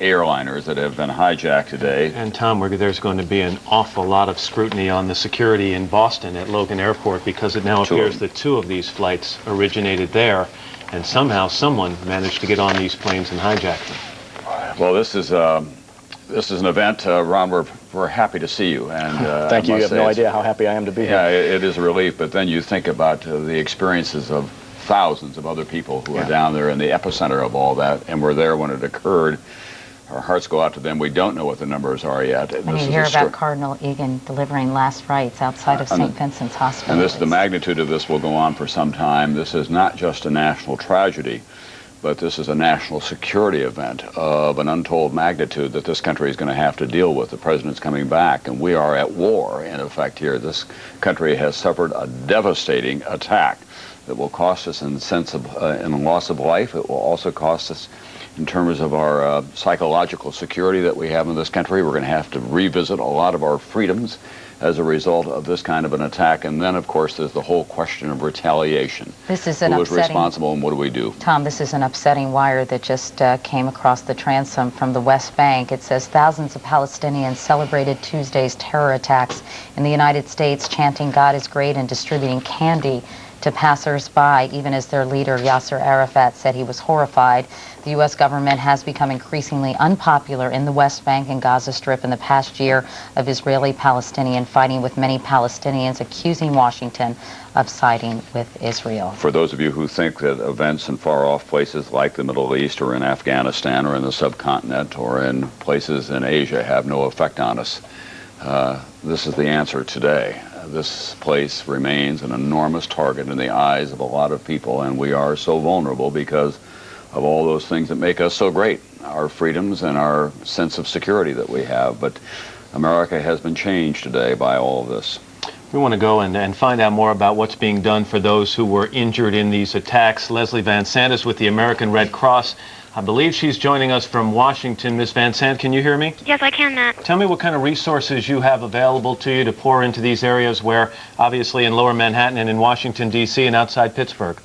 airliners that have been hijacked today. And Tom, there's going to be an awful lot of scrutiny on the security in Boston at Logan Airport, because it now appears that 2 of these flights originated there, and somehow someone managed to get on these planes and hijack them. Well, this is an event, Ron. We're happy to see you, and thank you. You have no idea how happy I am to be here. Yeah, it is a relief. But then you think about the experiences of thousands of other people who are down there in the epicenter of all that, and were there when it occurred. Our hearts go out to them. We don't know what the numbers are yet. And you hear about Cardinal Egan delivering last rites outside of St. Vincent's Hospital. And the magnitude of this will go on for some time. This is not just a national tragedy, but this is a national security event of an untold magnitude that this country is going to have to deal with. The president's coming back, and we are at war, in effect, here. This country has suffered a devastating attack that will cost us in the sense of in loss of life. It will also cost us in terms of our psychological security that we have in this country. We're going to have to revisit a lot of our freedoms as a result of this kind of an attack. And then, of course, there's the whole question of retaliation. This is an Who is upsetting, responsible and what do we do? Tom, this is an upsetting wire that just came across the transom from the West Bank. It says thousands of Palestinians celebrated Tuesday's terror attacks in the United States, chanting God is great and distributing candy to passers-by, even as their leader, Yasser Arafat, said he was horrified. The U.S. government has become increasingly unpopular in the West Bank and Gaza Strip in the past year of Israeli-Palestinian fighting, with many Palestinians accusing Washington of siding with Israel. For those of you who think that events in far-off places like the Middle East or in Afghanistan or in the subcontinent or in places in Asia have no effect on us, this is the answer today. This place remains an enormous target in the eyes of a lot of people, and we are so vulnerable because of all those things that make us so great, our freedoms and our sense of security that we have. But America has been changed today by all of this. We want to go and find out more about what's being done for those who were injured in these attacks. Leslie Van Sant is with the American Red Cross. I believe she's joining us from Washington. Ms. Van Sant, can you hear me? Yes, I can, Matt. Tell me what kind of resources you have available to you to pour into these areas where, obviously, in Lower Manhattan and in Washington, D.C. and outside Pittsburgh.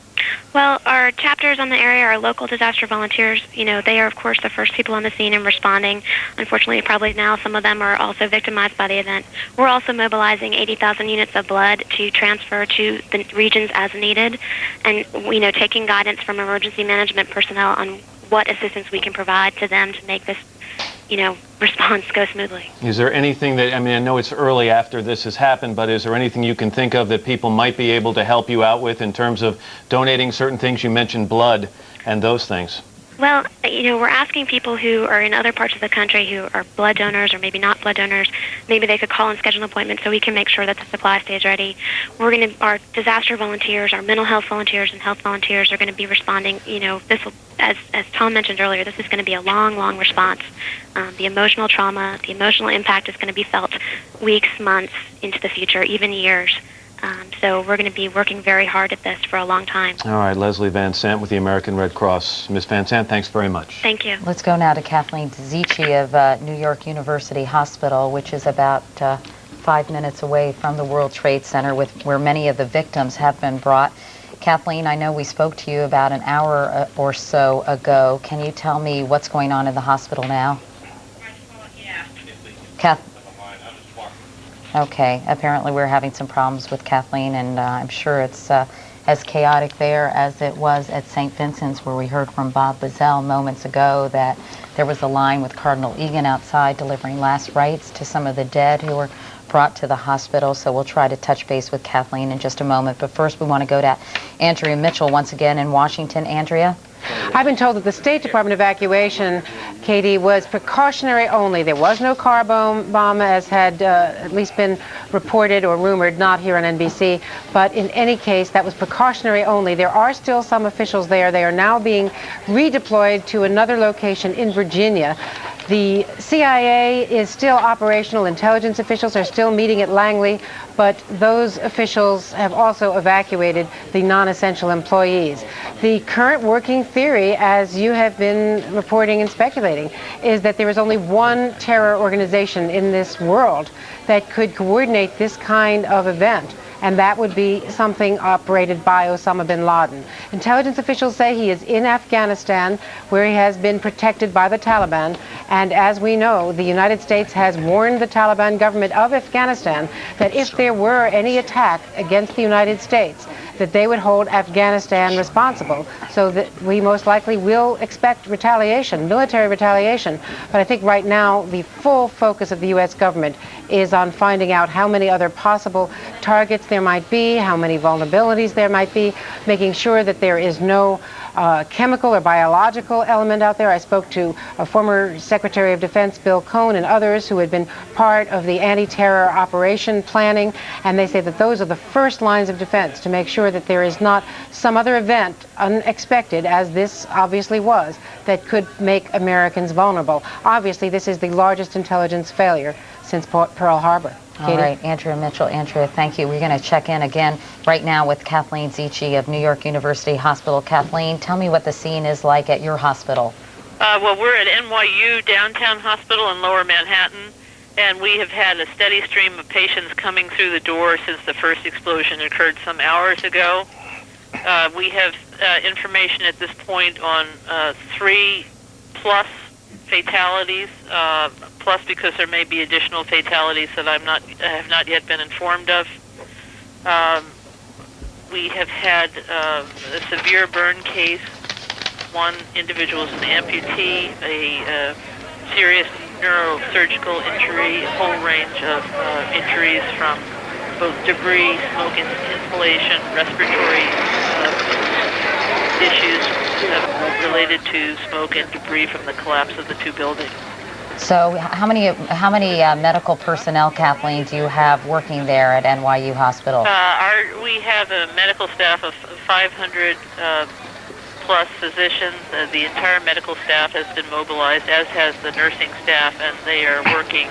Well, our chapters on the area are local disaster volunteers. You know, they are, of course, the first people on the scene and responding. Unfortunately, probably now some of them are also victimized by the event. We're also mobilizing 80,000 units of blood to transfer to the regions as needed, and, you know, taking guidance from emergency management personnel on what assistance we can provide to them to make this, you know, response go smoothly. Is there anything that, I mean, I know it's early after this has happened, but is there anything you can think of that people might be able to help you out with in terms of donating certain things? You mentioned blood and those things. Well, you know, we're asking people who are in other parts of the country who are blood donors or maybe not blood donors, maybe they could call and schedule an appointment so we can make sure that the supply stays ready. Our disaster volunteers, our mental health volunteers and health volunteers are going to be responding. You know, this will, as Tom mentioned earlier, this is going to be a long, long response. The emotional trauma, the emotional impact is going to be felt weeks, months into the future, even years. So we're going to be working very hard at this for a long time. All right, Leslie Van Sant with the American Red Cross. Ms. Van Sant, thanks very much. Thank you. Let's go now to Kathleen Zici of New York University Hospital, which is about 5 minutes away from the World Trade Center, where many of the victims have been brought. Kathleen, I know we spoke to you about an hour or so ago. Can you tell me what's going on in the hospital now? Okay, apparently we're having some problems with Kathleen, and I'm sure it's as chaotic there as it was at St. Vincent's, where we heard from Bob Bazell moments ago that there was a line with Cardinal Egan outside delivering last rites to some of the dead who were brought to the hospital. So we'll try to touch base with Kathleen in just a moment. But first we want to go to Andrea Mitchell once again in Washington. Andrea? I've been told that the State Department evacuation, Katie, was precautionary only. There was no car bomb, as had at least been reported or rumored, not here on NBC. But in any case, that was precautionary only. There are still some officials there. They are now being redeployed to another location in Virginia. The CIA is still operational. Intelligence officials are still meeting at Langley, but those officials have also evacuated the non-essential employees. The current working theory, as you have been reporting and speculating, is that there is only one terror organization in this world that could coordinate this kind of event, and that would be something operated by Osama bin Laden. Intelligence officials say he is in Afghanistan, where he has been protected by the Taliban, and as we know, the United States has warned the Taliban government of Afghanistan that if there were any attack against the United States, that they would hold Afghanistan responsible, so that we most likely will expect retaliation, military retaliation. But I think right now the full focus of the U.S. government is on finding out how many other possible targets there might be, how many vulnerabilities there might be, making sure that there is no chemical or biological element out there. I spoke to a former Secretary of Defense, Bill Cohn, and others who had been part of the anti-terror operation planning, and they say that those are the first lines of defense to make sure that there is not some other event, unexpected as this obviously was, that could make Americans vulnerable. Obviously, this is the largest intelligence failure since Pearl Harbor. Katie? All right, Andrea Mitchell. Andrea, thank you. We're going to check in again right now with Kathleen Zici of New York University Hospital. Kathleen, tell me what the scene is like at your hospital. Well, we're at NYU Downtown Hospital in Lower Manhattan, and we have had a steady stream of patients coming through the door since the first explosion occurred some hours ago. We have information at this point on 3+ fatalities, plus because there may be additional fatalities that I have not yet been informed of. We have had a severe burn case. One individual is an amputee, a serious neurosurgical injury, a whole range of injuries from both debris, smoke inhalation, respiratory issues related to smoke and debris from the collapse of the two buildings. So how many medical personnel, Kathleen, do you have working there at NYU Hospital? We have a medical staff of 500 plus physicians. The entire medical staff has been mobilized, as has the nursing staff, and they are working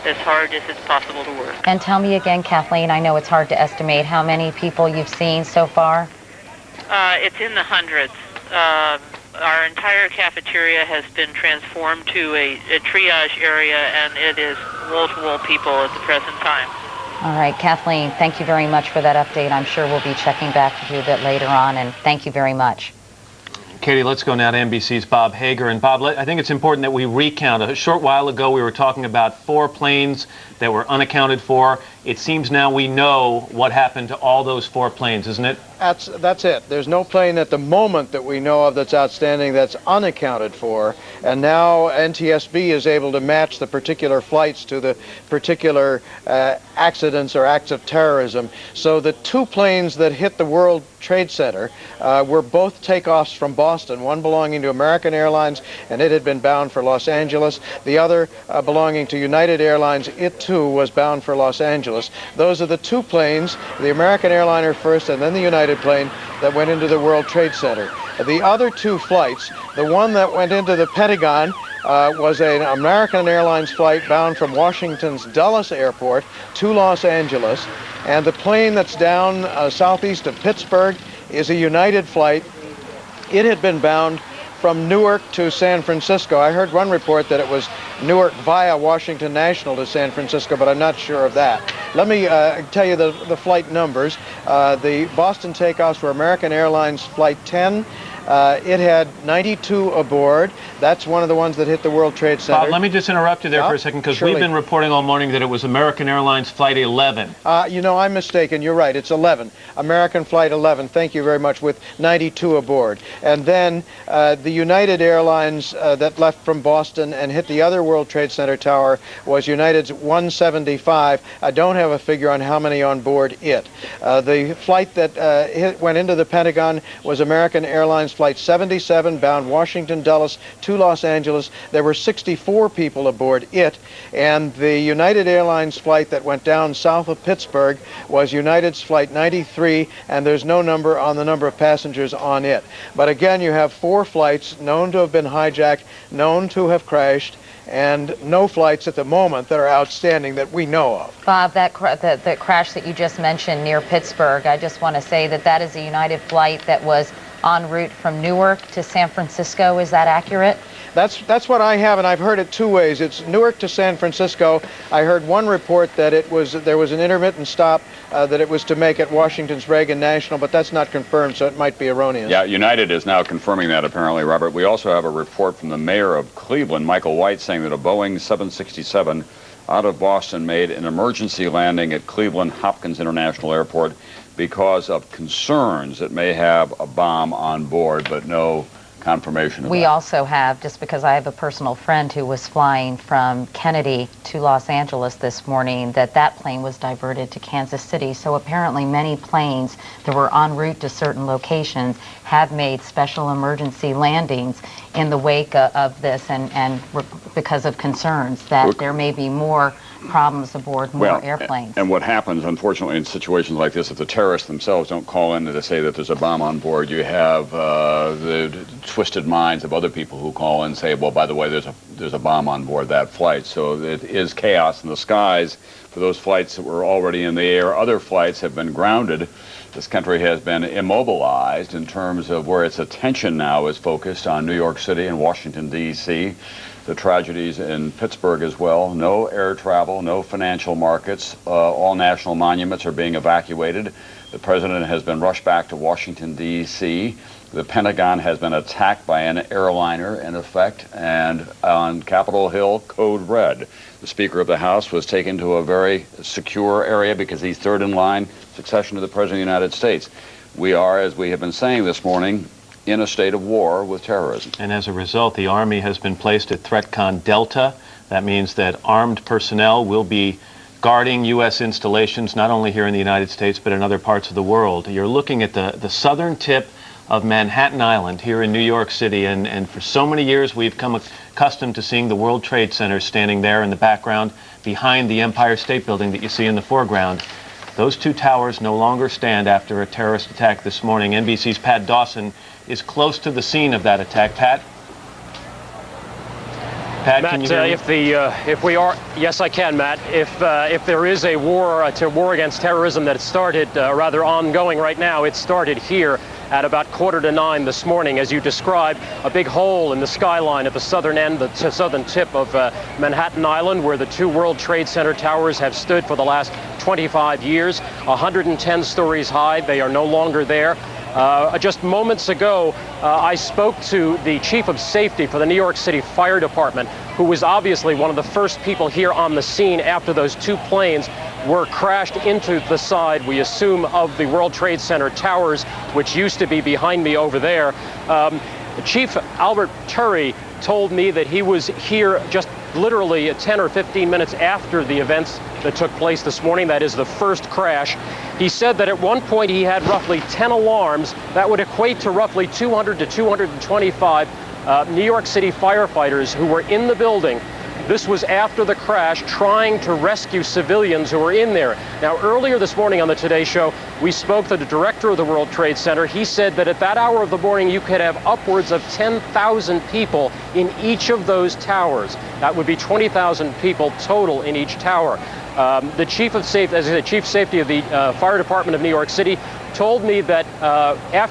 as hard as it's possible to work. And tell me again, Kathleen, I know it's hard to estimate how many people you've seen so far? It's in the hundreds. Our entire cafeteria has been transformed to a triage area, and it is wall-to-wall people at the present time. All right, Kathleen, thank you very much for that update. I'm sure we'll be checking back with you a bit later on, and thank you very much. Katie, let's go now to NBC's Bob Hager. And Bob, I think it's important that we recount. A short while ago, we were talking about 4 planes that were unaccounted for. It seems now we know what happened to all those 4 planes, isn't it? That's it. There's no plane at the moment that we know of that's outstanding that's unaccounted for. And now NTSB is able to match the particular flights to the particular accidents or acts of terrorism. So the 2 planes that hit the World Trade Center were both takeoffs from Boston, one belonging to American Airlines, and it had been bound for Los Angeles. The other belonging to United Airlines, it too was bound for Los Angeles. Those are the 2 planes, the American airliner first and then the United plane, that went into the World Trade Center. The other 2 flights, the one that went into the Pentagon was an American Airlines flight bound from Washington's Dulles Airport to Los Angeles, and the plane that's down southeast of Pittsburgh is a United flight. It had been bound from Newark to San Francisco. I heard one report that it was Newark via Washington National to San Francisco, but I'm not sure of that. Let me tell you the flight numbers. The Boston takeoffs were American Airlines Flight 10. It had 92 aboard. That's one of the ones that hit the World Trade Center. Bob, let me just interrupt you there for a second, because we've been reporting all morning that it was American Airlines Flight 11. You know, I'm mistaken. You're right. It's 11. American Flight 11. Thank you very much, with 92 aboard. And then the United Airlines that left from Boston and hit the other World Trade Center tower was United's 175. I don't have a figure on how many on board it. The flight that went into the Pentagon was American Airlines Flight 77, bound Washington Dulles to Los Angeles. There were 64 people aboard it, and the United Airlines flight that went down south of Pittsburgh was United's Flight 93, and there's no number on the number of passengers on it. But again, you have 4 flights known to have been hijacked, known to have crashed, and no flights at the moment that are outstanding that we know of. Bob, that crash that you just mentioned near Pittsburgh, I just want to say that is a United flight that was en route from Newark to San Francisco. Is that accurate? That's what I have, and I've heard it 2 ways. It's Newark to San Francisco. I heard one report that there was an intermittent stop that it was to make at Washington's Reagan National, but that's not confirmed, so it might be erroneous. Yeah, United is now confirming that, apparently, Robert. We also have a report from the mayor of Cleveland, Michael White, saying that a Boeing 767 out of Boston made an emergency landing at Cleveland Hopkins International Airport because of concerns it may have a bomb on board, but no confirmation of We that. also have, just because I have a personal friend who was flying from Kennedy to Los Angeles this morning, that plane was diverted to Kansas City. So apparently many planes that were en route to certain locations have made special emergency landings in the wake of this, and because of concerns that there may be more problems aboard more airplanes. And what happens, unfortunately, in situations like this, if the terrorists themselves don't call in to say that there's a bomb on board, you have the twisted minds of other people who call in and say, well, by the way, there's a bomb on board that flight. So it is chaos in the skies for those flights that were already in the air. Other flights have been grounded. This country has been immobilized in terms of where its attention now is focused on New York City and Washington, D.C., the tragedies in Pittsburgh as well. No air travel, no financial markets. All national monuments are being evacuated. The president has been rushed back to Washington, D.C. The Pentagon has been attacked by an airliner, in effect, and on Capitol Hill, code red. The Speaker of the House was taken to a very secure area because he's third in line succession to the President of the United States. We are, as we have been saying this morning, in a state of war with terrorism. And as a result, the Army has been placed at ThreatCon Delta. That means that armed personnel will be guarding U.S. installations, not only here in the United States, but in other parts of the world. You're looking at the southern tip of Manhattan Island here in New York City, and for so many years we've come accustomed to seeing the World Trade Center standing there in the background behind the Empire State Building that you see in the foreground. Those two towers no longer stand after a terrorist attack this morning. NBC's Pat Dawson is close to the scene of that attack. Pat, Matt, can you hear me? if we are, yes, I can, Matt. If there is a war against terrorism that started, rather ongoing right now, it started here at about 8:45 this morning. As you described, a big hole in the skyline at the southern end, the southern tip of Manhattan Island, where the two World Trade Center towers have stood for the last 25 years, 110 stories high. They are no longer there. Just moments ago, I spoke to the chief of safety for the New York City Fire Department, who was obviously one of the first people here on the scene after those two planes were crashed into the side, we assume, of the World Trade Center towers, which used to be behind me over there. Chief Albert Turry told me that he was here just literally 10 or 15 minutes after the events that took place this morning. That is the first crash. He said that at one point he had roughly 10 alarms. That would equate to roughly 200 to 225 New York City firefighters who were in the building. This was after the crash, trying to rescue civilians who were in there. Now, earlier this morning on the Today Show, we spoke to the director of the World Trade Center. He said that at that hour of the morning, you could have upwards of 10,000 people in each of those towers. That would be 20,000 people total in each tower. The chief of safety, as I said, chief safety of the Fire Department of New York City, told me that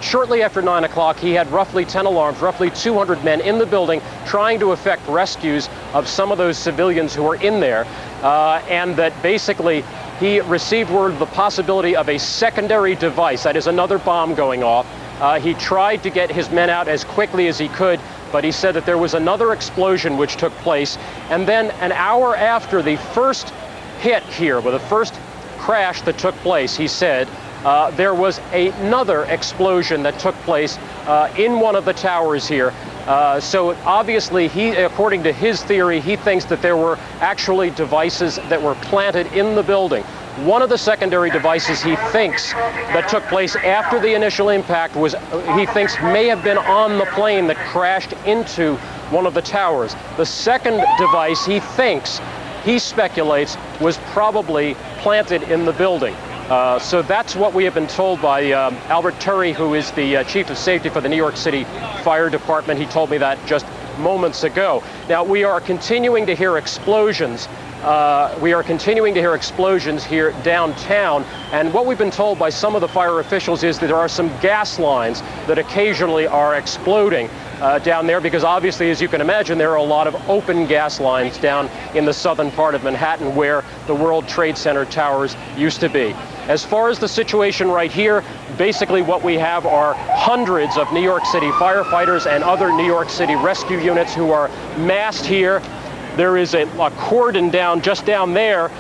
shortly after 9 o'clock, he had roughly 10 alarms, roughly 200 men in the building trying to effect rescues of some of those civilians who were in there, and that basically he received word of the possibility of a secondary device, that is another bomb going off. He tried to get his men out as quickly as he could, but he said that there was another explosion which took place, and then an hour after the first hit here, with the first crash that took place, he said, there was another explosion that took place in one of the towers here. So obviously, according to his theory, he thinks that there were actually devices that were planted in the building. One of the secondary devices he thinks that took place after the initial impact was, he thinks, may have been on the plane that crashed into one of the towers. The second device he speculates, was probably planted in the building. So that's what we have been told by Albert Turry, who is the chief of safety for the New York City Fire Department. He told me that just moments ago. Now, we are continuing to hear explosions. Here downtown, and what we've been told by some of the fire officials is that there are some gas lines that occasionally are exploding down there, because obviously, as you can imagine, there are a lot of open gas lines down in the southern part of Manhattan where the World Trade Center towers used to be. As far as the situation right here, basically what we have are hundreds of New York City firefighters and other New York City rescue units who are massed here. There is a cordon just down there.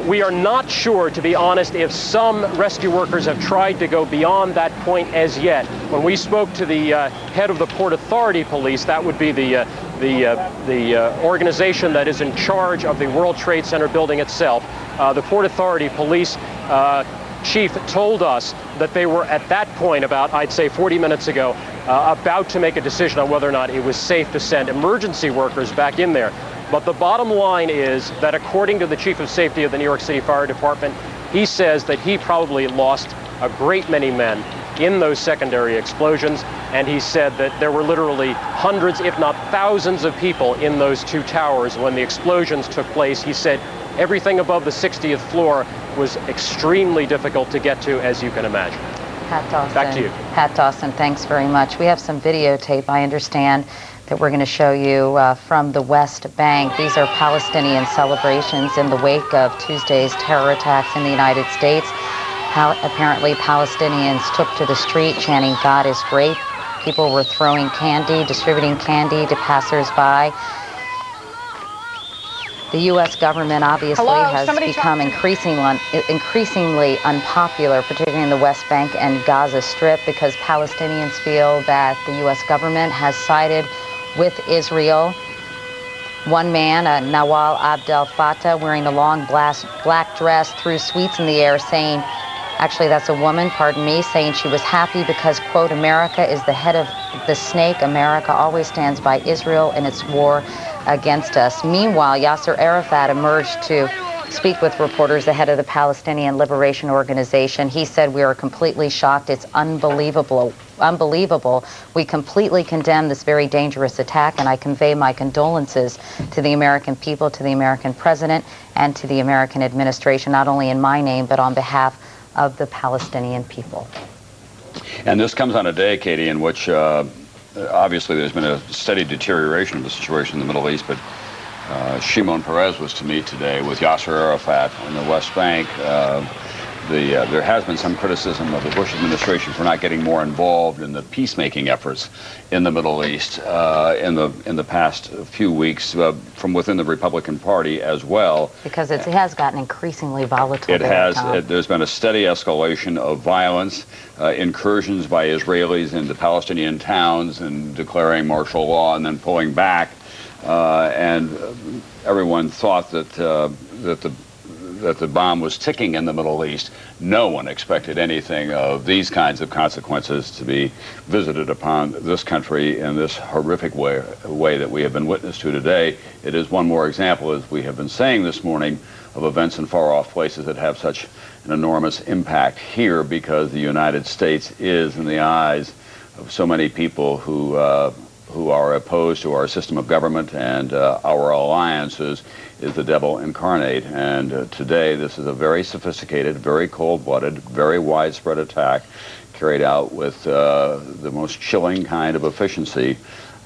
We are not sure, to be honest, if some rescue workers have tried to go beyond that point as yet. When we spoke to the head of the Port Authority Police, that would be the organization that is in charge of the World Trade Center building itself, the Port Authority Police chief told us that they were at that point, about, I'd say 40 minutes ago, about to make a decision on whether or not it was safe to send emergency workers back in there. But the bottom line is that according to the chief of safety of the New York City Fire Department, he says that he probably lost a great many men in those secondary explosions, and he said that there were literally hundreds, if not thousands of people in those two towers when the explosions took place. He said everything above the 60th floor was extremely difficult to get to, as you can imagine. Pat Dawson. Back to you. Pat Dawson, thanks very much. We have some videotape, I understand, that we're going to show you from the West Bank. These are Palestinian celebrations in the wake of Tuesday's terror attacks in the United States. Apparently, Palestinians took to the street chanting, "God is great." People were throwing candy, distributing candy to passersby. The U.S. government obviously has become increasingly unpopular, particularly in the West Bank and Gaza Strip, because Palestinians feel that the U.S. government has sided with Israel. One man, Nawal Abdel Fattah, wearing a long black dress, threw sweets in the air saying, actually that's a woman, pardon me, saying she was happy because, quote, America is the head of the snake. America always stands by Israel in its war against us. Meanwhile, Yasser Arafat emerged to speak with reporters ahead of the Palestinian Liberation Organization. He said, "We are completely shocked. It's unbelievable. We completely condemn this very dangerous attack, and I convey my condolences to the American people, to the American president, and to the American administration, not only in my name, but on behalf of the Palestinian people." And this comes on a day, Katie, in which obviously there's been a steady deterioration of the situation in the Middle East, but Shimon Peres was to meet today with Yasser Arafat in the West Bank. There has been some criticism of the Bush administration for not getting more involved in the peacemaking efforts in the Middle East in the past few weeks from within the Republican Party as well. Because it has gotten increasingly volatile. It has. There's been a steady escalation of violence, incursions by Israelis into Palestinian towns and declaring martial law and then pulling back. And everyone thought that the bomb was ticking in the Middle East. No one expected anything of these kinds of consequences to be visited upon this country in this horrific way that we have been witness to today. It is one more example, as we have been saying this morning, of events in far-off places that have such an enormous impact here, because the United States is, in the eyes of so many people who are opposed to our system of government and our alliances, is the devil incarnate. And today this is a very sophisticated, very cold-blooded, very widespread attack carried out with the most chilling kind of efficiency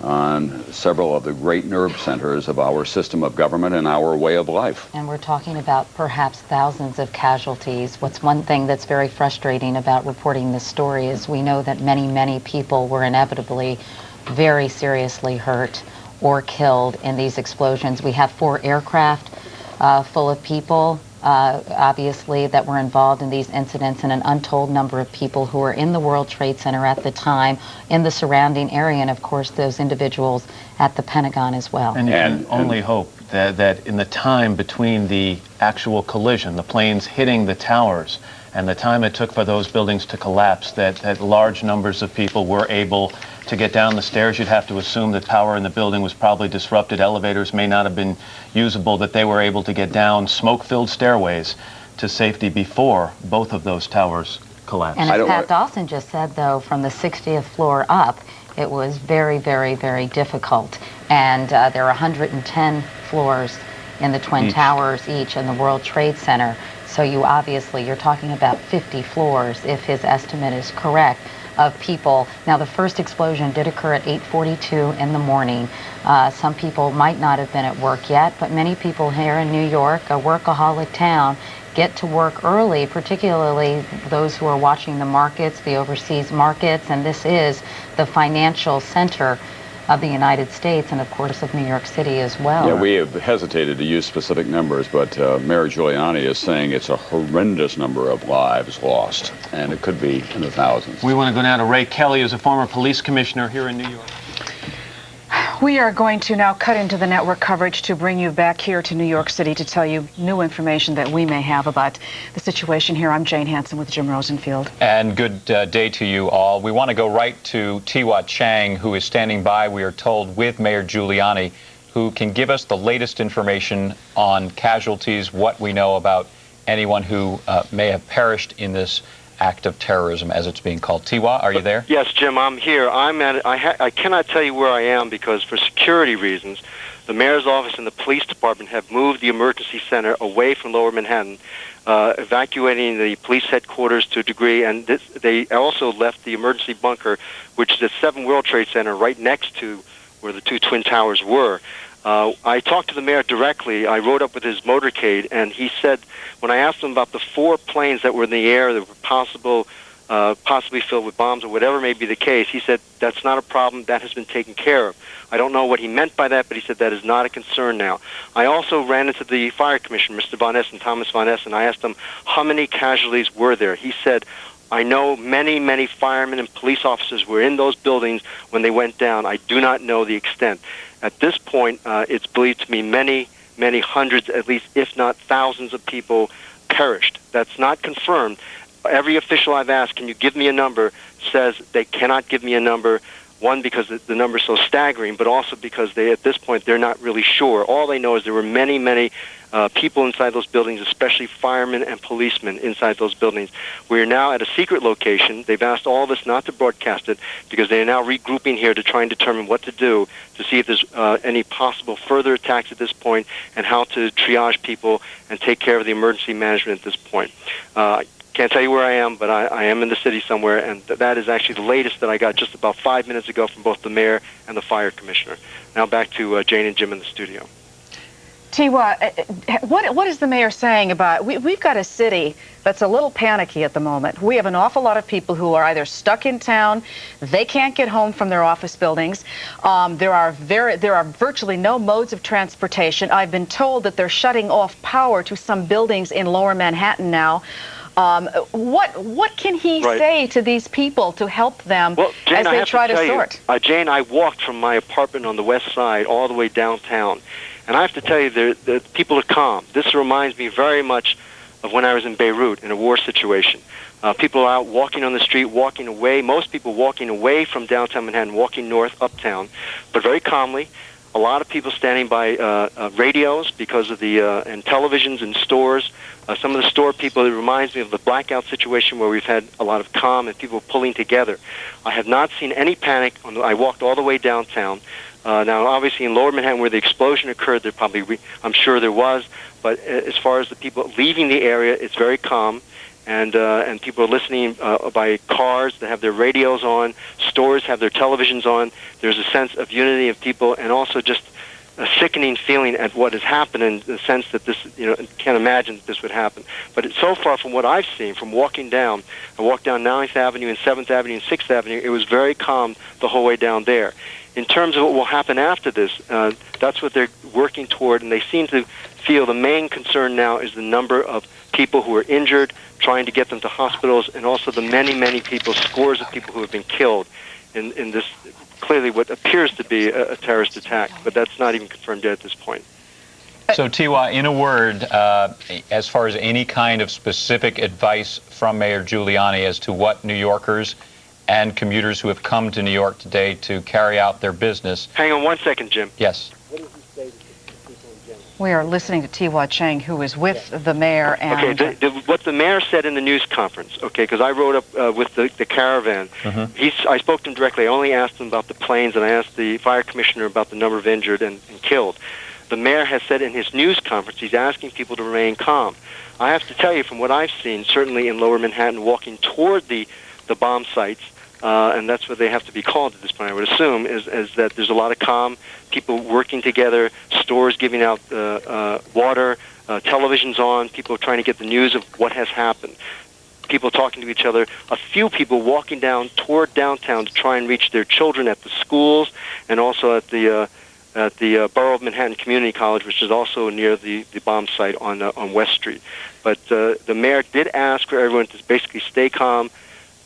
on several of the great nerve centers of our system of government and our way of life. And we're talking about perhaps thousands of casualties. What's one thing that's very frustrating about reporting this story is we know that many, many people were inevitably very seriously hurt or killed in these explosions. We have 4 aircraft full of people, obviously, that were involved in these incidents, and an untold number of people who were in the World Trade Center at the time, in the surrounding area, and of course those individuals at the Pentagon as well. And you can only hope that in the time between the actual collision, the planes hitting the towers, and the time it took for those buildings to collapse, that large numbers of people were able to get down the stairs. You'd have to assume that power in the building was probably disrupted. Elevators may not have been usable, that they were able to get down smoke-filled stairways to safety before both of those towers collapsed. And as Pat Dawson just said, though, from the 60th floor up, it was very, very, very difficult. And there are 110 floors in the Twin Towers each in the World Trade Center. So you're talking about 50 floors, if his estimate is correct, of people. Now, the first explosion did occur at 8:42 in the morning. Some people might not have been at work yet, but many people here in New York, a workaholic town, get to work early, particularly those who are watching the markets, the overseas markets, and this is the financial center of the United States and, of course, of New York City as well. Yeah, we have hesitated to use specific numbers, but Mayor Giuliani is saying it's a horrendous number of lives lost, and it could be in the thousands. We want to go now to Ray Kelly, who's a former police commissioner here in New York. We are going to now cut into the network coverage to bring you back here to New York City to tell you new information that we may have about the situation here. I'm Jane Hansen with Jim Rosenfield. And good day to you all. We want to go right to Tiwa Chang, who is standing by, we are told, with Mayor Giuliani who can give us the latest information on casualties, what we know about anyone who may have perished in this act of terrorism, as it's being called. Tiwa, are you there? Yes, Jim, I'm here. I cannot tell you where I am because for security reasons, the mayor's office and the police department have moved the emergency center away from Lower Manhattan, evacuating the police headquarters to a degree, and they also left the emergency bunker, which is at 7 World Trade Center, right next to where the 2 Twin Towers were. I talked to the mayor directly. I rode up with his motorcade, and he said, when I asked him about the 4 planes that were in the air that were possibly filled with bombs or whatever may be the case, he said, that's not a problem. That has been taken care of. I don't know what he meant by that, but he said that is not a concern now. I also ran into the fire commissioner, Mr. Von Essen, Thomas Von Essen. I asked him, how many casualties were there? He said, I know many, many firemen and police officers were in those buildings when they went down. I do not know the extent. At this point, it's believed to be many, many hundreds, at least, if not thousands of people perished. That's not confirmed. Every official I've asked, can you give me a number, says they cannot give me a number. One, because the number is so staggering, but also because at this point, they're not really sure. All they know is there were many, many people inside those buildings, especially firemen and policemen inside those buildings. We are now at a secret location. They've asked all of us not to broadcast it because they are now regrouping here to try and determine what to do to see if there's any possible further attacks at this point and how to triage people and take care of the emergency management at this point. Can't tell you where I am, but I am in the city somewhere, and that is actually the latest that I got just about 5 minutes ago from both the mayor and the fire commissioner. Now back to Jane and Jim in the studio. Tiwa, what is the mayor saying about, we've got a city that's a little panicky at the moment. We have an awful lot of people who are either stuck in town, they can't get home from their office buildings. There are virtually no modes of transportation. I've been told that they're shutting off power to some buildings in Lower Manhattan now. What can he say to these people to help them as they try to sort? Jane, I walked from my apartment on the west side all the way downtown, and I have to tell you, the people are calm. This reminds me very much of when I was in Beirut in a war situation. People are out walking on the street, walking away, most people walking away from downtown Manhattan, walking north, uptown, but very calmly. A lot of people standing by radios because of and televisions in stores. Some of the store people, it reminds me of the blackout situation where we've had a lot of calm and people pulling together. I have not seen any panic. I walked all the way downtown. Now, obviously, in Lower Manhattan where the explosion occurred, there probably, I'm sure there was. But as far as the people leaving the area, it's very calm. And people are listening by cars that have their radios on. Stores have their televisions on. There's a sense of unity of people, and also just a sickening feeling at what has happened, in the sense that this, can't imagine that this would happen. But so far from what I've seen, from walking down, I walked down 9th Avenue and 7th Avenue and 6th Avenue, it was very calm the whole way down there. In terms of what will happen after this, that's what they're working toward, and they seem to feel the main concern now is the number of people who are injured, trying to get them to hospitals, and also the many, many people, scores of people who have been killed in this, clearly what appears to be a terrorist attack, but that's not even confirmed yet at this point. So, Tiwa, in a word, as far as any kind of specific advice from Mayor Giuliani as to what New Yorkers and commuters who have come to New York today to carry out their business... Hang on 1 second, Jim. Yes. We are listening to Tiwa Cheng, who is with the mayor. And okay, what the mayor said in the news conference, okay, because I rode up with the caravan. I spoke to him directly. I only asked him about the planes, and I asked the fire commissioner about the number of injured and killed. The mayor has said in his news conference he's asking people to remain calm. I have to tell you, from what I've seen, certainly in Lower Manhattan, walking toward the bomb sites, and that's what they have to be called at this point, I would assume, is that there's a lot of calm, people working together, stores giving out water, televisions on, people trying to get the news of what has happened, people talking to each other, a few people walking down toward downtown to try and reach their children at the schools and also at the Borough of Manhattan Community College, which is also near the bomb site on West Street. But the mayor did ask for everyone to basically stay calm,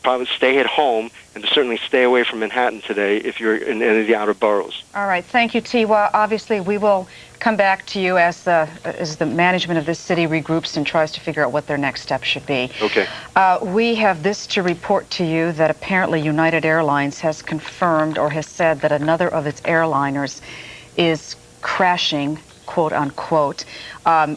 probably stay at home, and to certainly stay away from Manhattan today if you're in any of the outer boroughs. All right, thank you, Tiwa. Obviously, we will come back to you as the management of this city regroups and tries to figure out what their next steps should be. Okay. We have this to report to you, that apparently United Airlines has confirmed or has said that another of its airliners is crashing, quote unquote.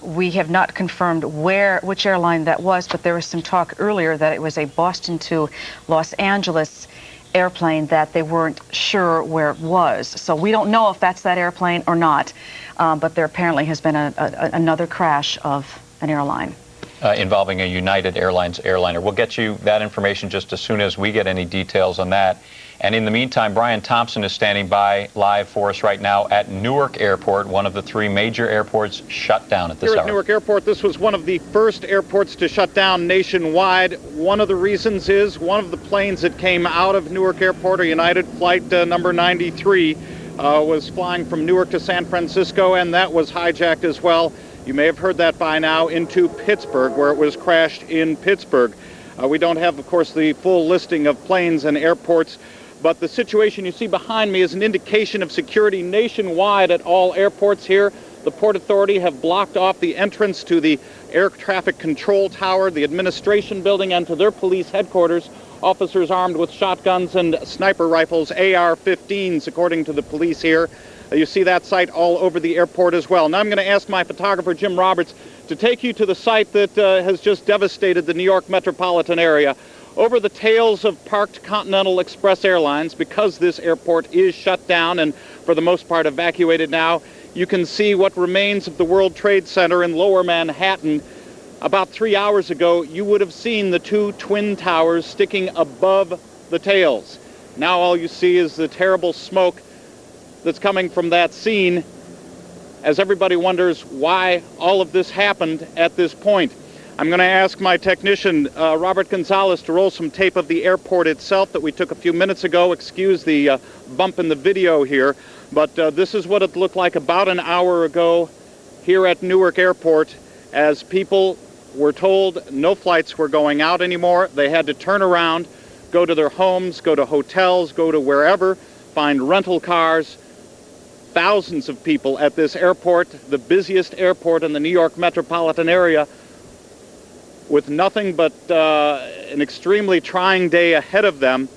We have not confirmed which airline that was, but there was some talk earlier that it was a Boston to Los Angeles airplane that they weren't sure where it was. So we don't know if that's that airplane or not, but there apparently has been another crash of an airline. Involving a United Airlines airliner. We'll get you that information just as soon as we get any details on that. And in the meantime, Brian Thompson is standing by live for us right now at Newark Airport, one of the 3 major airports shut down at this hour. Here at Newark Airport, this was one of the first airports to shut down nationwide. One of the reasons is one of the planes that came out of Newark Airport, a United flight number 93, was flying from Newark to San Francisco, and that was hijacked as well. You may have heard that by now, into Pittsburgh, where it was crashed in Pittsburgh. We don't have, of course, the full listing of planes and airports, but the situation you see behind me is an indication of security nationwide at all airports here. The Port Authority have blocked off the entrance to the Air Traffic Control Tower, the administration building, and to their police headquarters. Officers armed with shotguns and sniper rifles, AR-15s, according to the police here. You see that site all over the airport as well. Now I'm going to ask my photographer, Jim Roberts, to take you to the site that has just devastated the New York metropolitan area. Over the tails of parked Continental Express Airlines, because this airport is shut down and for the most part evacuated now, you can see what remains of the World Trade Center in Lower Manhattan. About 3 hours ago, you would have seen the 2 twin towers sticking above the tails. Now all you see is the terrible smoke that's coming from that scene, as everybody wonders why all of this happened at this point. I'm going to ask my technician, Robert Gonzalez, to roll some tape of the airport itself that we took a few minutes ago. Excuse the bump in the video here, but this is what it looked like about an hour ago here at Newark Airport, as people were told no flights were going out anymore. They had to turn around, go to their homes, go to hotels, go to wherever, find rental cars. Thousands of people at this airport, the busiest airport in the New York metropolitan area, with nothing but an extremely trying day ahead of them,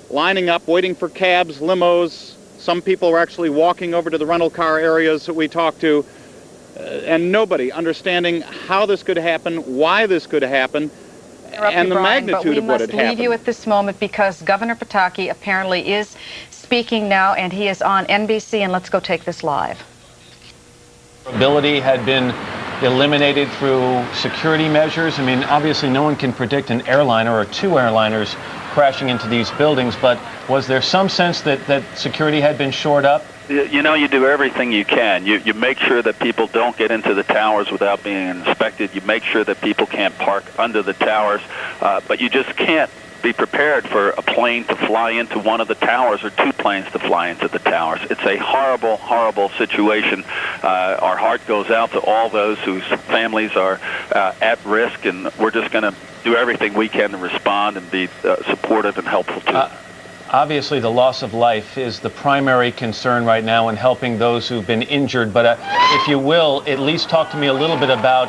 lining up, waiting for cabs, limos. Some people were actually walking over to the rental car areas that we talked to, and nobody understanding how this could happen, why this could happen, and the magnitude of what had happened. But we must leave you at this moment because Governor Pataki apparently is speaking now, and he is on NBC, and let's go take this live. Ability had been eliminated through security measures. I mean, obviously no one can predict an airliner or 2 airliners crashing into these buildings, but was there some sense that security had been shored up? You know, you do everything you can. You make sure that people don't get into the towers without being inspected. You make sure that people can't park under the towers, but you just can't be prepared for a plane to fly into one of the towers or 2 planes to fly into the towers. It's a horrible, horrible situation. Our heart goes out to all those whose families are at risk, and we're just going to do everything we can to respond and be supportive and helpful to Obviously, the loss of life is the primary concern right now in helping those who've been injured. But if you will, at least talk to me a little bit about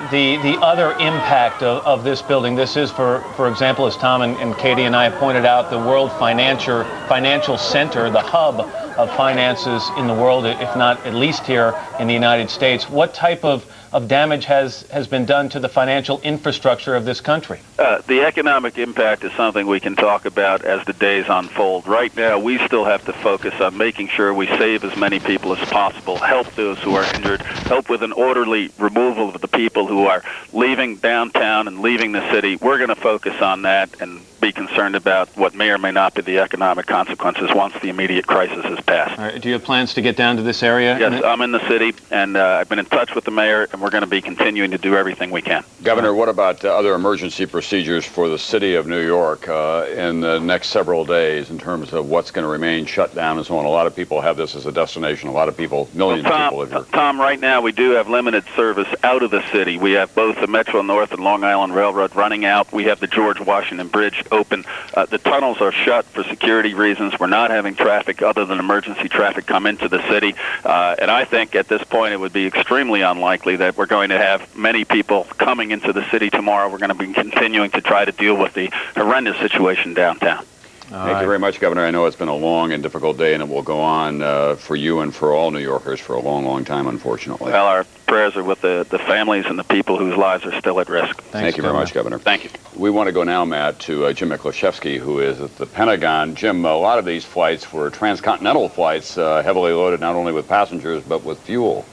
the other impact of this building. This is, for example, as Tom and Katie and I have pointed out, the world financial center, the hub of finances in the world, if not at least here in the United States. What type of damage has been done to the financial infrastructure of this country? The economic impact is something we can talk about as the days unfold. Right now, we still have to focus on making sure we save as many people as possible, help those who are injured, help with an orderly removal of the people who are leaving downtown and leaving the city. We're going to focus on that and be concerned about what may or may not be the economic consequences once the immediate crisis has passed. All right, do you have plans to get down to this area? Yes, I'm in the city, and I've been in touch with the mayor, and we're going to be continuing to do everything we can. Governor, what about other emergency procedures for the city of New York in the next several days in terms of what's going to remain shut down and so on? A lot of people have this as a destination. A lot of people, millions of people live here. Tom, right now we do have limited service out of the city. We have both the Metro North and Long Island Railroad running out. We have the George Washington Bridge open. The tunnels are shut for security reasons. We're not having traffic other than emergency traffic come into the city. And I think at this point it would be extremely unlikely that we're going to have many people coming into the city tomorrow. We're going to be continuing to try to deal with the horrendous situation downtown. Thank you very much, Governor. I know it's been a long and difficult day, and it will go on for you and for all New Yorkers for a long, long time, unfortunately. Well, our prayers are with the families and the people whose lives are still at risk. Thank you very much, Governor. Thank you. We want to go now, Matt, to Jim Miklashevsky, who is at the Pentagon. Jim, a lot of these flights were transcontinental flights, heavily loaded not only with passengers but with fuel.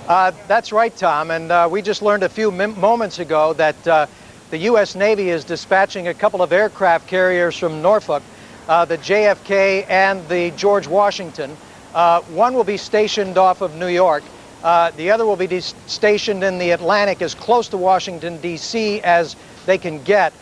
That's right, Tom, and we just learned a few moments ago that the U.S. Navy is dispatching a couple of aircraft carriers from Norfolk, the JFK and the George Washington. One will be stationed off of New York. The other will be stationed in the Atlantic as close to Washington, D.C. as they can get.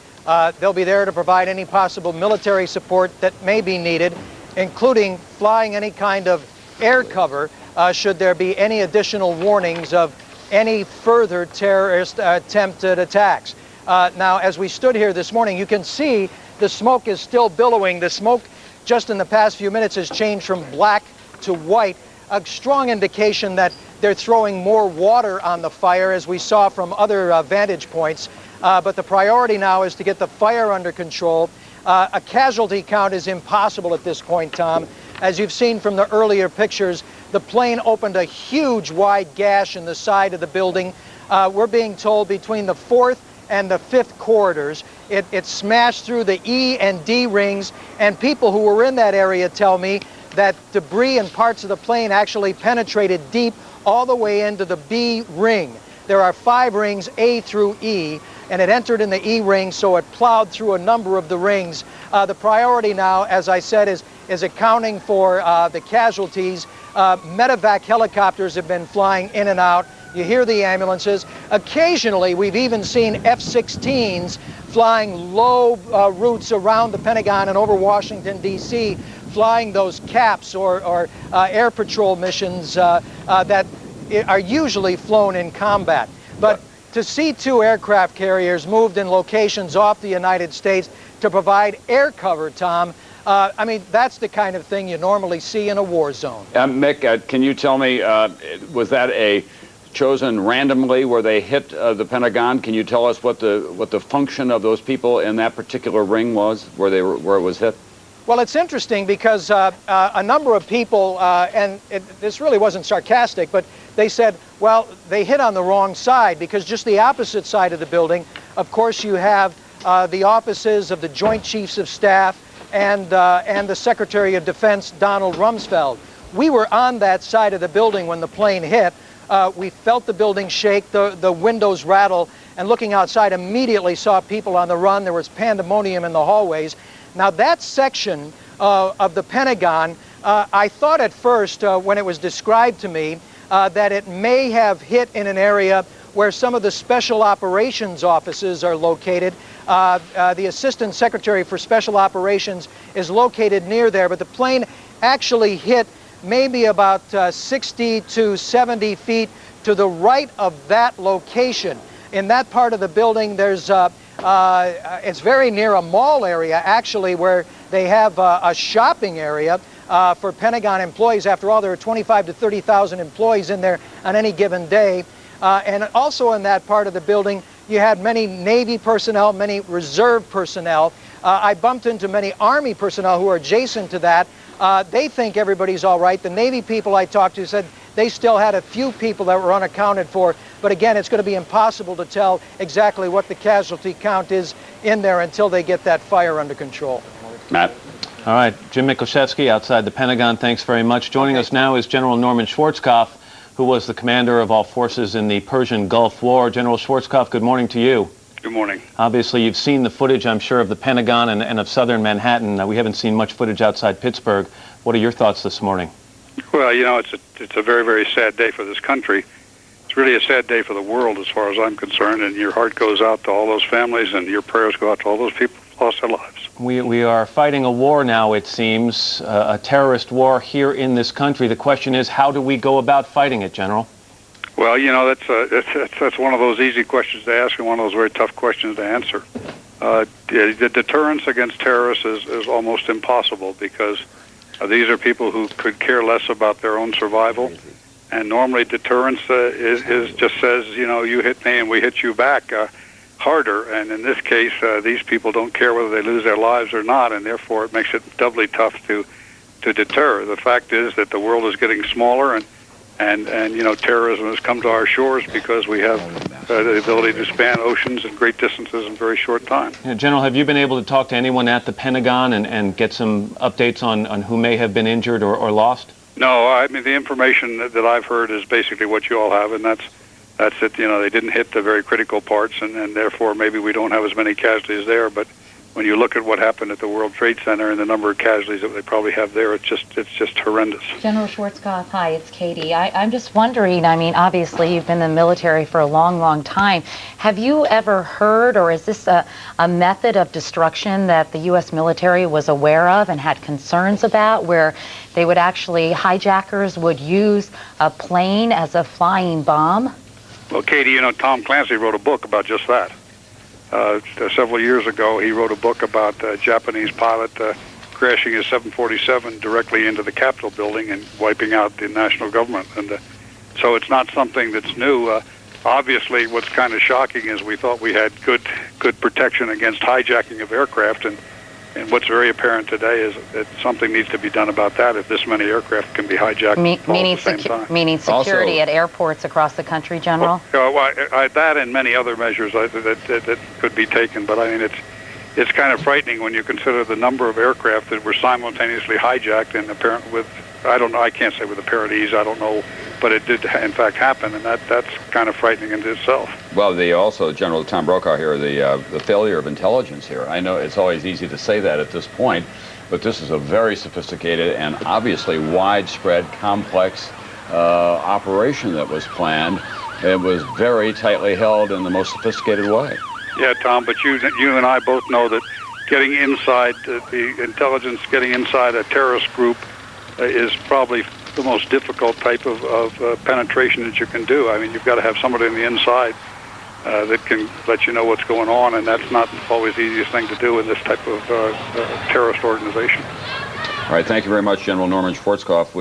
They'll be there to provide any possible military support that may be needed, including flying any kind of air cover should there be any additional warnings of any further terrorist attempted attacks. Now, as we stood here this morning, you can see the smoke is still billowing. The smoke just in the past few minutes has changed from black to white, a strong indication that they're throwing more water on the fire, as we saw from other vantage points. But the priority now is to get the fire under control. A casualty count is impossible at this point, Tom. As you've seen from the earlier pictures, the plane opened a huge wide gash in the side of the building. We're being told between the 4th and the 5th corridors. It smashed through the E and D rings, and people who were in that area tell me that debris and parts of the plane actually penetrated deep all the way into the B ring. There are 5 rings, A through E, and it entered in the E ring, so it plowed through a number of the rings. The priority now, as I said, is accounting for the casualties. Medevac helicopters have been flying in and out. You hear the ambulances. Occasionally, we've even seen F-16s flying low routes around the Pentagon and over Washington, D.C., flying those CAPs or air patrol missions that are usually flown in combat. But to see 2 aircraft carriers moved in locations off the United States to provide air cover, Tom, I mean, that's the kind of thing you normally see in a war zone. Mick, can you tell me, was that chosen randomly where they hit the Pentagon? Can you tell us what the function of those people in that particular ring was, where it was hit? Well, it's interesting because a number of people, and this really wasn't sarcastic, but they said, well, they hit on the wrong side, because just the opposite side of the building, of course, you have the offices of the Joint Chiefs of Staff and the Secretary of Defense, Donald Rumsfeld. We were on that side of the building when the plane hit. We felt the building shake, the windows rattle, and looking outside immediately saw people on the run. There was pandemonium in the hallways. Now that section of the Pentagon, I thought at first when it was described to me that it may have hit in an area where some of the special operations offices are located. The Assistant Secretary for Special Operations is located near there, but the plane actually hit maybe about 60 to 70 feet to the right of that location. In that part of the building, there's it's very near a mall area, actually, where they have a shopping area for Pentagon employees. After all, there are 25 to 30,000 employees in there on any given day. And also in that part of the building, you had many Navy personnel, many reserve personnel. I bumped into many Army personnel who are adjacent to that. They think everybody's all right. The Navy people I talked to said they still had a few people that were unaccounted for. But again, it's going to be impossible to tell exactly what the casualty count is in there until they get that fire under control. Matt. All right, Jim Miklashevsky outside the Pentagon, thanks very much. Joining us now is General Norman Schwarzkopf, who was the commander of all forces in the Persian Gulf War. General Schwarzkopf, good morning to you. Good morning. Obviously, you've seen the footage, I'm sure, of the Pentagon and of southern Manhattan. We haven't seen much footage outside Pittsburgh. What are your thoughts this morning? Well, you know, it's a very, very sad day for this country. It's really a sad day for the world as far as I'm concerned, and your heart goes out to all those families, and your prayers go out to all those people who lost their lives. We are fighting a war now, it seems, a terrorist war here in this country. The question is, how do we go about fighting it, General? Well, you know, that's one of those easy questions to ask and one of those very tough questions to answer. The deterrence against terrorists is almost impossible because these are people who could care less about their own survival. And normally deterrence is just says, you know, you hit me and we hit you back. harder. And in this case, these people don't care whether they lose their lives or not, and therefore it makes it doubly tough to deter. The fact is that the world is getting smaller, and terrorism has come to our shores because we have the ability to span oceans and great distances in very short time. Yeah, General, have you been able to talk to anyone at the Pentagon and get some updates on who may have been injured or lost? No, I mean, the information that I've heard is basically what you all have, and that's it. They didn't hit the very critical parts, and therefore maybe we don't have as many casualties there. But when you look at what happened at the World Trade Center and the number of casualties that they probably have there, it's just horrendous. General Schwarzkopf, hi, it's Katie. I'm just wondering, I mean, obviously you've been in the military for a long, long time. Have you ever heard, or is this a method of destruction that the U.S. military was aware of and had concerns about, where they would actually, hijackers would use a plane as a flying bomb? Well, Katie, Tom Clancy wrote a book about just that. Several years ago, he wrote a book about a Japanese pilot crashing his 747 directly into the Capitol building and wiping out the national government. And so it's not something that's new. Obviously, what's kind of shocking is we thought we had good protection against hijacking of aircraft, and what's very apparent today is that something needs to be done about that if this many aircraft can be hijacked Meaning at the same time. Meaning security at airports across the country, General? That and many other measures that could be taken, but I mean it's kind of frightening when you consider the number of aircraft that were simultaneously hijacked and apparent with, I can't say with apparent ease, I don't know, but it did in fact happen, and that's kind of frightening in itself. Well, also, General Tom Brokaw here, the failure of intelligence here. I know it's always easy to say that at this point, but this is a very sophisticated and obviously widespread, complex operation that was planned. It was very tightly held in the most sophisticated way. Yeah, Tom, but you and I both know that getting inside the intelligence, getting inside a terrorist group is probably the most difficult type of penetration that you can do. I mean, you've got to have somebody on the inside that can let you know what's going on, and that's not always the easiest thing to do in this type of terrorist organization. All right, thank you very much, General Norman Schwarzkopf.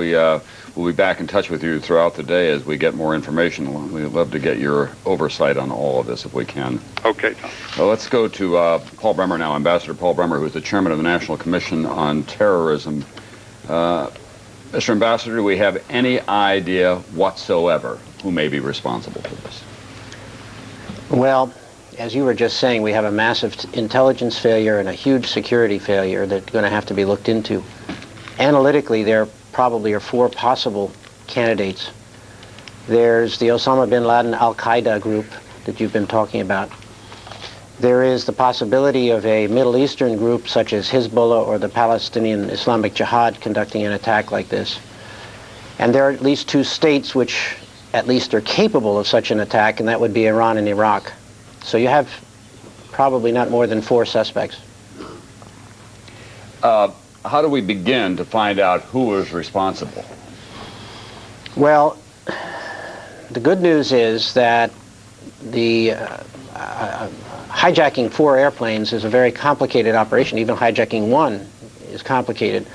We'll be back in touch with you throughout the day as we get more information. We'd love to get your oversight on all of this if we can. Okay, Tom. Well, let's go to Paul Bremer now, Ambassador Paul Bremer, who is the chairman of the National Commission on Terrorism. Mr. Ambassador, do we have any idea whatsoever who may be responsible for this? Well, as you were just saying, we have a massive intelligence failure and a huge security failure that's going to have to be looked into. Analytically, there probably are four possible candidates. There's the Osama bin Laden al-Qaeda group that you've been talking about. There is the possibility of a Middle Eastern group such as Hezbollah or the Palestinian Islamic Jihad conducting an attack like this. And there are at least two states which at least are capable of such an attack, and that would be Iran and Iraq. So you have probably not more than four suspects. How do we begin to find out who is responsible? Well, the good news is that the hijacking 4 airplanes is a very complicated operation. Even hijacking 1 is complicated.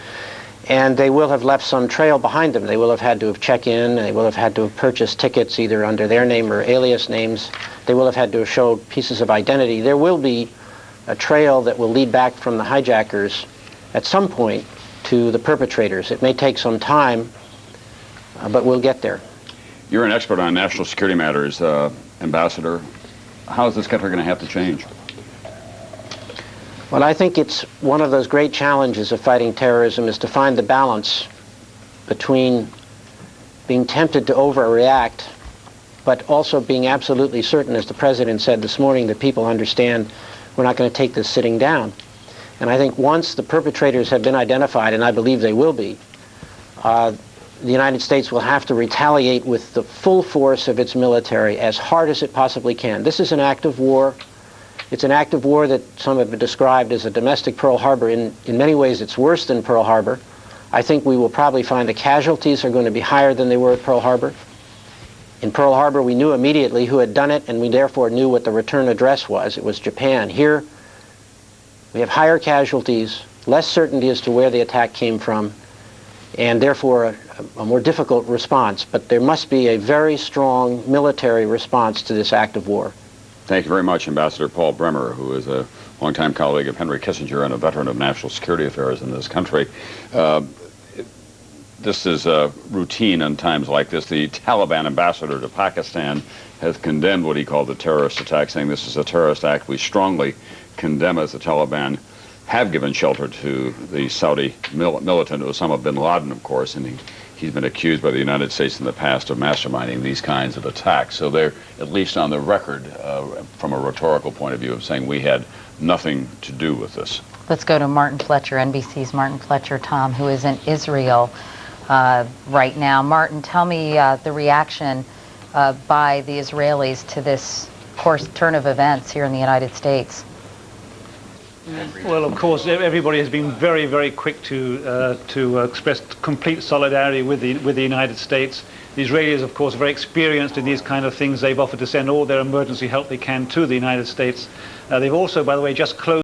And they will have left some trail behind them. They will have had to have checked in. They will have had to have purchased tickets either under their name or alias names. They will have had to have showed pieces of identity. There will be a trail that will lead back from the hijackers at some point to the perpetrators. It may take some time, but we'll get there. You're an expert on national security matters, Ambassador. How is this country going to have to change? Well, I think it's one of those great challenges of fighting terrorism is to find the balance between being tempted to overreact, but also being absolutely certain, as the President said this morning, that people understand we're not going to take this sitting down. And I think once the perpetrators have been identified, and I believe they will be, the United States will have to retaliate with the full force of its military as hard as it possibly can. This is an act of war. It's an act of war that some have described as a domestic Pearl Harbor. In many ways, it's worse than Pearl Harbor. I think we will probably find the casualties are going to be higher than they were at Pearl Harbor. In Pearl Harbor, we knew immediately who had done it, and we therefore knew what the return address was. It was Japan. Here, we have higher casualties, less certainty as to where the attack came from, and therefore a more difficult response. But there must be a very strong military response to this act of war. Thank you very much, Ambassador Paul Bremer, who is a longtime colleague of Henry Kissinger and a veteran of national security affairs in this country. This is routine in times like this. The Taliban ambassador to Pakistan has condemned what he called the terrorist attack, saying this is a terrorist act. We strongly condemn, as the Taliban have given shelter to the Saudi militant Osama bin Laden, of course, and he's been accused by the United States in the past of masterminding these kinds of attacks. So they're at least on the record, from a rhetorical point of view, of saying we had nothing to do with this. Let's go to Martin Fletcher, NBC's Martin Fletcher, Tom, who is in Israel right now. Martin, tell me the reaction by the Israelis to this turn of events here in the United States. Well, of course, everybody has been very, very quick to express complete solidarity with the United States. The Israelis, of course, are very experienced in these kind of things. They've offered to send all their emergency help they can to the United States. They've also, by the way, just closed